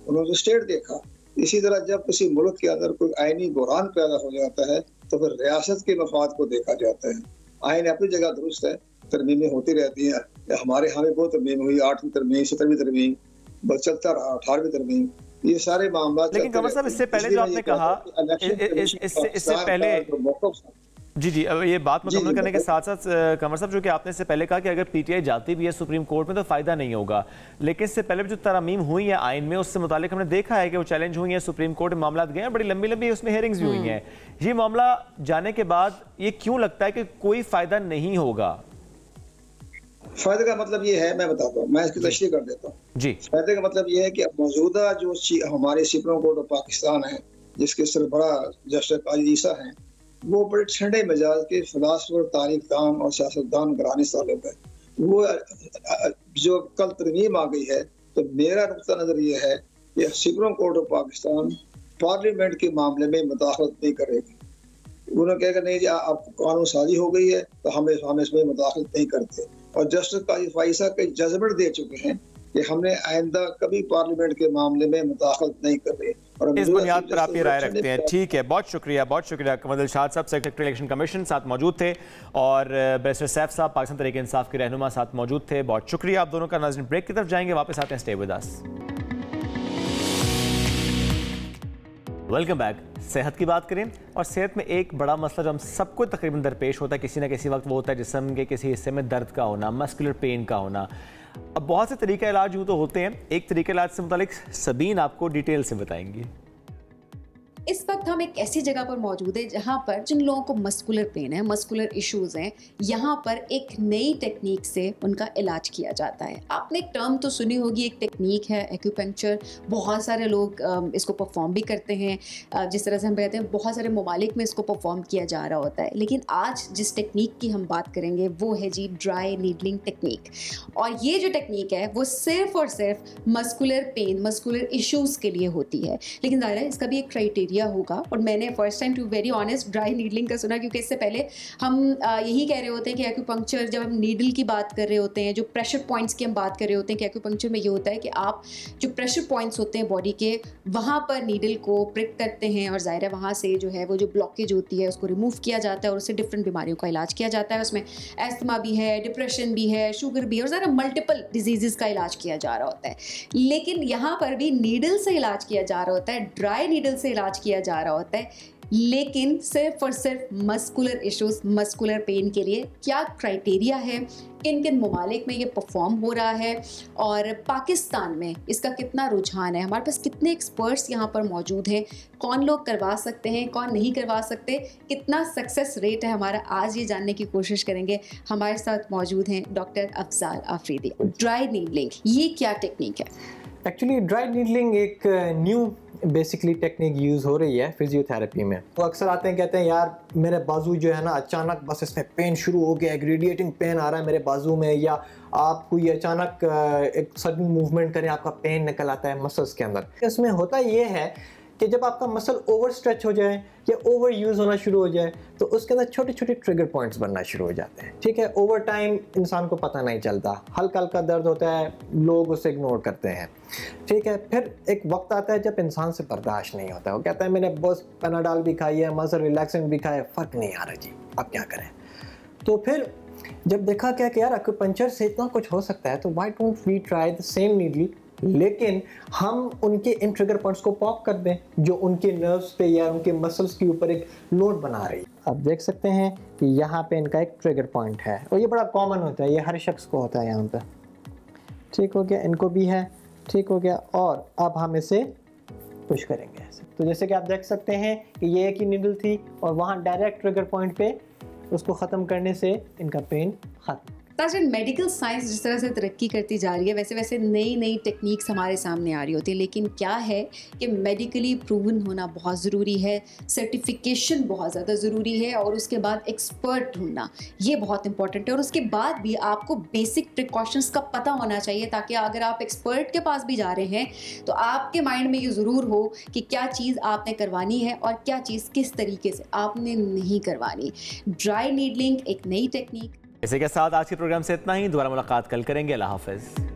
उन्होंने स्टेट देखा। इसी तरह जब किसी मुल्क के अंदर कोई आइनी बहरान पैदा हो जाता है तो फिर रियासत के मफाद को देखा जाता है। आइन अपनी जगह दुरुस्त है, तरमीमें होती रहती हैं। हमारे यहाँ भी बहुत तरमीम हुई, 8वीं तरमीम, 17वीं तरमीम, बस चलता रहा 18वीं तरमीम, ये सारे मामला। लेकिन कमर साहब इससे पहले जो आपने कहा, इससे पहले जी अब ये बात मुकम्मल करने के साथ साथ कमर साहब, जो कि आपने इससे पहले कहा कि अगर पीटीआई जाती भी है सुप्रीम कोर्ट में तो फ़ायदा नहीं होगा, लेकिन इससे पहले जो तरमीम हुई है आइन में उससे मुतालिक हमने देखा है कि वो चैलेंज हुई है, सुप्रीम कोर्ट में मामला गए हैं, बड़ी लंबी लंबी उसमें हेयरिंग्स भी हुई हैं। ये मामला जाने के बाद ये क्यों लगता है कि कोई फ़ायदा नहीं होगा? फायदे का मतलब ये है, मैं बताता हूँ, मैं इसकी तशरीह कर देता हूँ जी। फायदे का मतलब ये है कि मौजूदा जो हमारे सुप्रीम कोर्ट ऑफ पाकिस्तान है, जिसके सरबरा जस्टिस काजी ईसा हैं, वो बड़े ठंडे मिजाज के फिलासफर, तारीख दान और सियासतदान घराने सालिब है। वो जो कल तरमीम आ गई है तो मेरा नुक्ता नजर ये है कि supreme court of Pakistan parliament के मामले में मुदाखलत नहीं करेगी। उन्होंने कहा नहीं जी आपको कानून साजी हो गई है तो हम इसमें मुदाखलत नहीं करते। और जस्टिस काजी फाइसा के जजमेंट दे चुके हैं कि हमने आइंदा कभी पार्लियामेंट के मामले में मुदाखलत नहीं कर रहे। और इस बुनियाद पर आप ये राय रखते हैं, ठीक है, बहुत शुक्रिया। कमर दिलशाद साहब सेक्रेटरी इलेक्शन कमीशन साथ मौजूद थे और बैरिस्टर सैफ साहब पाकिस्तान तहरीक इंसाफ के रहनुमा साथ मौजूद थे। बहुत शुक्रिया आप दोनों का। नाज़रीन ब्रेक की तरफ जाएंगे, वापस आते हैं, stay with us. Welcome back. सेहत की बात करें और सेहत में एक बड़ा मसला जो हम सबको तकरीबन दरपेश होता है किसी ना किसी वक्त, वो होता है जिस्म के किसी हिस्से में दर्द का होना, मस्कुलर पेन का होना। अब बहुत से तरीका इलाज यूँ तो होते हैं, एक तरीका इलाज से मुतालिक सबीन आपको डिटेल से बताएंगी। इस वक्त हम एक ऐसी जगह पर मौजूद है जहाँ पर जिन लोगों को मस्कुलर पेन है, मस्कुलर इश्यूज हैं, यहाँ पर एक नई टेक्निक से उनका इलाज किया जाता है। आपने एक टर्म तो सुनी होगी, एक टेक्निक है एक्यूपंक्चर। बहुत सारे लोग इसको परफॉर्म भी करते हैं। जिस तरह से हम कहते हैं बहुत सारे ममालिक में इसको परफॉर्म किया जा रहा होता है। लेकिन आज जिस टेक्निक की हम बात करेंगे वो है जी ड्राई नीडलिंग टेक्निक। और ये जो टेक्निक है वो सिर्फ और सिर्फ मस्कुलर पेन, मस्कुलर इश्यूज़ के लिए होती है। लेकिन ज़ाहिर है इसका भी एक क्राइटेरिया होगा। और मैंने first time to very honest dry needling का सुना, क्योंकि इससे पहले हम यही कह रहे होते हैं कि एक्यूपंक्चर, जब हम नीडल की बात कर रहे होते हैं, जो प्रेशर पॉइंट्स की हम बात कर रहे होते हैं, कि एक्यूपंक्चर में ये होता है कि आप जो प्रेशर पॉइंट्स होते हैं बॉडी के, वहाँ पर नीडल को प्रिक करते हैं और ज़ाहिर है वहाँ से जो है वो जो ब्लॉकेज होती है उसको रिमूव किया जाता है और उससे डिफरेंट बीमारियों का इलाज किया जाता है। उसमें एस्थमा भी है, डिप्रेशन भी है, शुगर भी है और ज़रा मल्टीपल डिजीज़ का इलाज किया जा रहा होता है। लेकिन यहाँ पर भी नीडल से इलाज किया जा रहा होता है, ड्राई नीडल से इलाज किया जा रहा होता है, लेकिन सिर्फ और सिर्फ मस्कुलर इश्यूज, मस्कुलर पेन के लिए। क्या क्राइटेरिया है, किन किन ममालिक में ये परफॉर्म हो रहा है और पाकिस्तान में इसका कितना रुझान है, हमारे पास कितने एक्सपर्ट्स यहाँ पर मौजूद हैं, कौन लोग करवा सकते हैं, कौन नहीं करवा सकते, कितना सक्सेस रेट है हमारा, आज ये जानने की कोशिश करेंगे। हमारे साथ मौजूद हैं doctor Afzal Afridi. Dry needling ये क्या टेक्निक है? एक्चुअली ड्राई नीडलिंग एक न्यू बेसिकली टेक्निक यूज़ हो रही है फिजियोथेरेपी में। वो अक्सर आते हैं कहते हैं यार मेरे बाजू जो है ना अचानक बस इसमें पेन शुरू हो गया, ग्रेडिएटिंग पेन आ रहा है मेरे बाजू में, या आप कोई अचानक एक सडन मूवमेंट करें आपका पेन निकल आता है मसल्स के अंदर। इसमें होता ये है कि जब आपका मसल ओवर स्ट्रेच हो जाए या ओवर यूज़ होना शुरू हो जाए तो उसके अंदर छोटे छोटे ट्रिगर पॉइंट्स बनना शुरू हो जाते हैं। ठीक है, ओवर टाइम इंसान को पता नहीं चलता, हल्का हल्का दर्द होता है, लोग उसे इग्नोर करते हैं। ठीक है, फिर एक वक्त आता है जब इंसान से बर्दाश्त नहीं होता है, वो कहता है मैंने बस पेनाडॉल भी खाई है, मसल रिलैक्सेंट भी खाया, फ़र्क नहीं आ रहा जी, अब क्या करें। तो फिर जब देखा क्या कि यार एक्यूपंक्चर से इतना कुछ हो सकता है तो why don't we try the same needle, लेकिन हम उनके इन ट्रिगर पॉइंट्स को पॉप कर दें जो उनके नर्व्स पे या उनके मसल्स के ऊपर एक लोड बना रही है। आप देख सकते हैं कि यहाँ पे इनका एक ट्रिगर पॉइंट है और ये बड़ा कॉमन होता है, ये हर शख्स को होता है यहाँ पे। ठीक हो गया, इनको भी है, ठीक हो गया। और अब हम इसे पुश करेंगे ऐसे। तो जैसे कि आप देख सकते हैं कि ये एक ही नीडल थी और वहाँ डायरेक्ट ट्रिगर पॉइंट पे उसको ख़त्म करने से इनका पेन ख़त्म। ताजन, मेडिकल साइंस जिस तरह से तरक्की करती जा रही है वैसे वैसे नई नई टेक्निक्स हमारे सामने आ रही होती है, लेकिन क्या है कि मेडिकली प्रूवन होना बहुत ज़रूरी है, सर्टिफिकेशन बहुत ज़्यादा ज़रूरी है और उसके बाद एक्सपर्ट ढूंढना ये बहुत इंपॉर्टेंट है। और उसके बाद भी आपको बेसिक प्रिकॉशंस का पता होना चाहिए ताकि अगर आप एक्सपर्ट के पास भी जा रहे हैं तो आपके माइंड में ये ज़रूर हो कि क्या चीज़ आपने करवानी है और क्या चीज़ किस तरीके से आपने नहीं करवानी। ड्राई नीडलिंग एक नई टेक्निक। इसी के साथ आज के प्रोग्राम से इतना ही, दोबारा मुलाकात कल करेंगे। अल्लाह हाफ़िज़।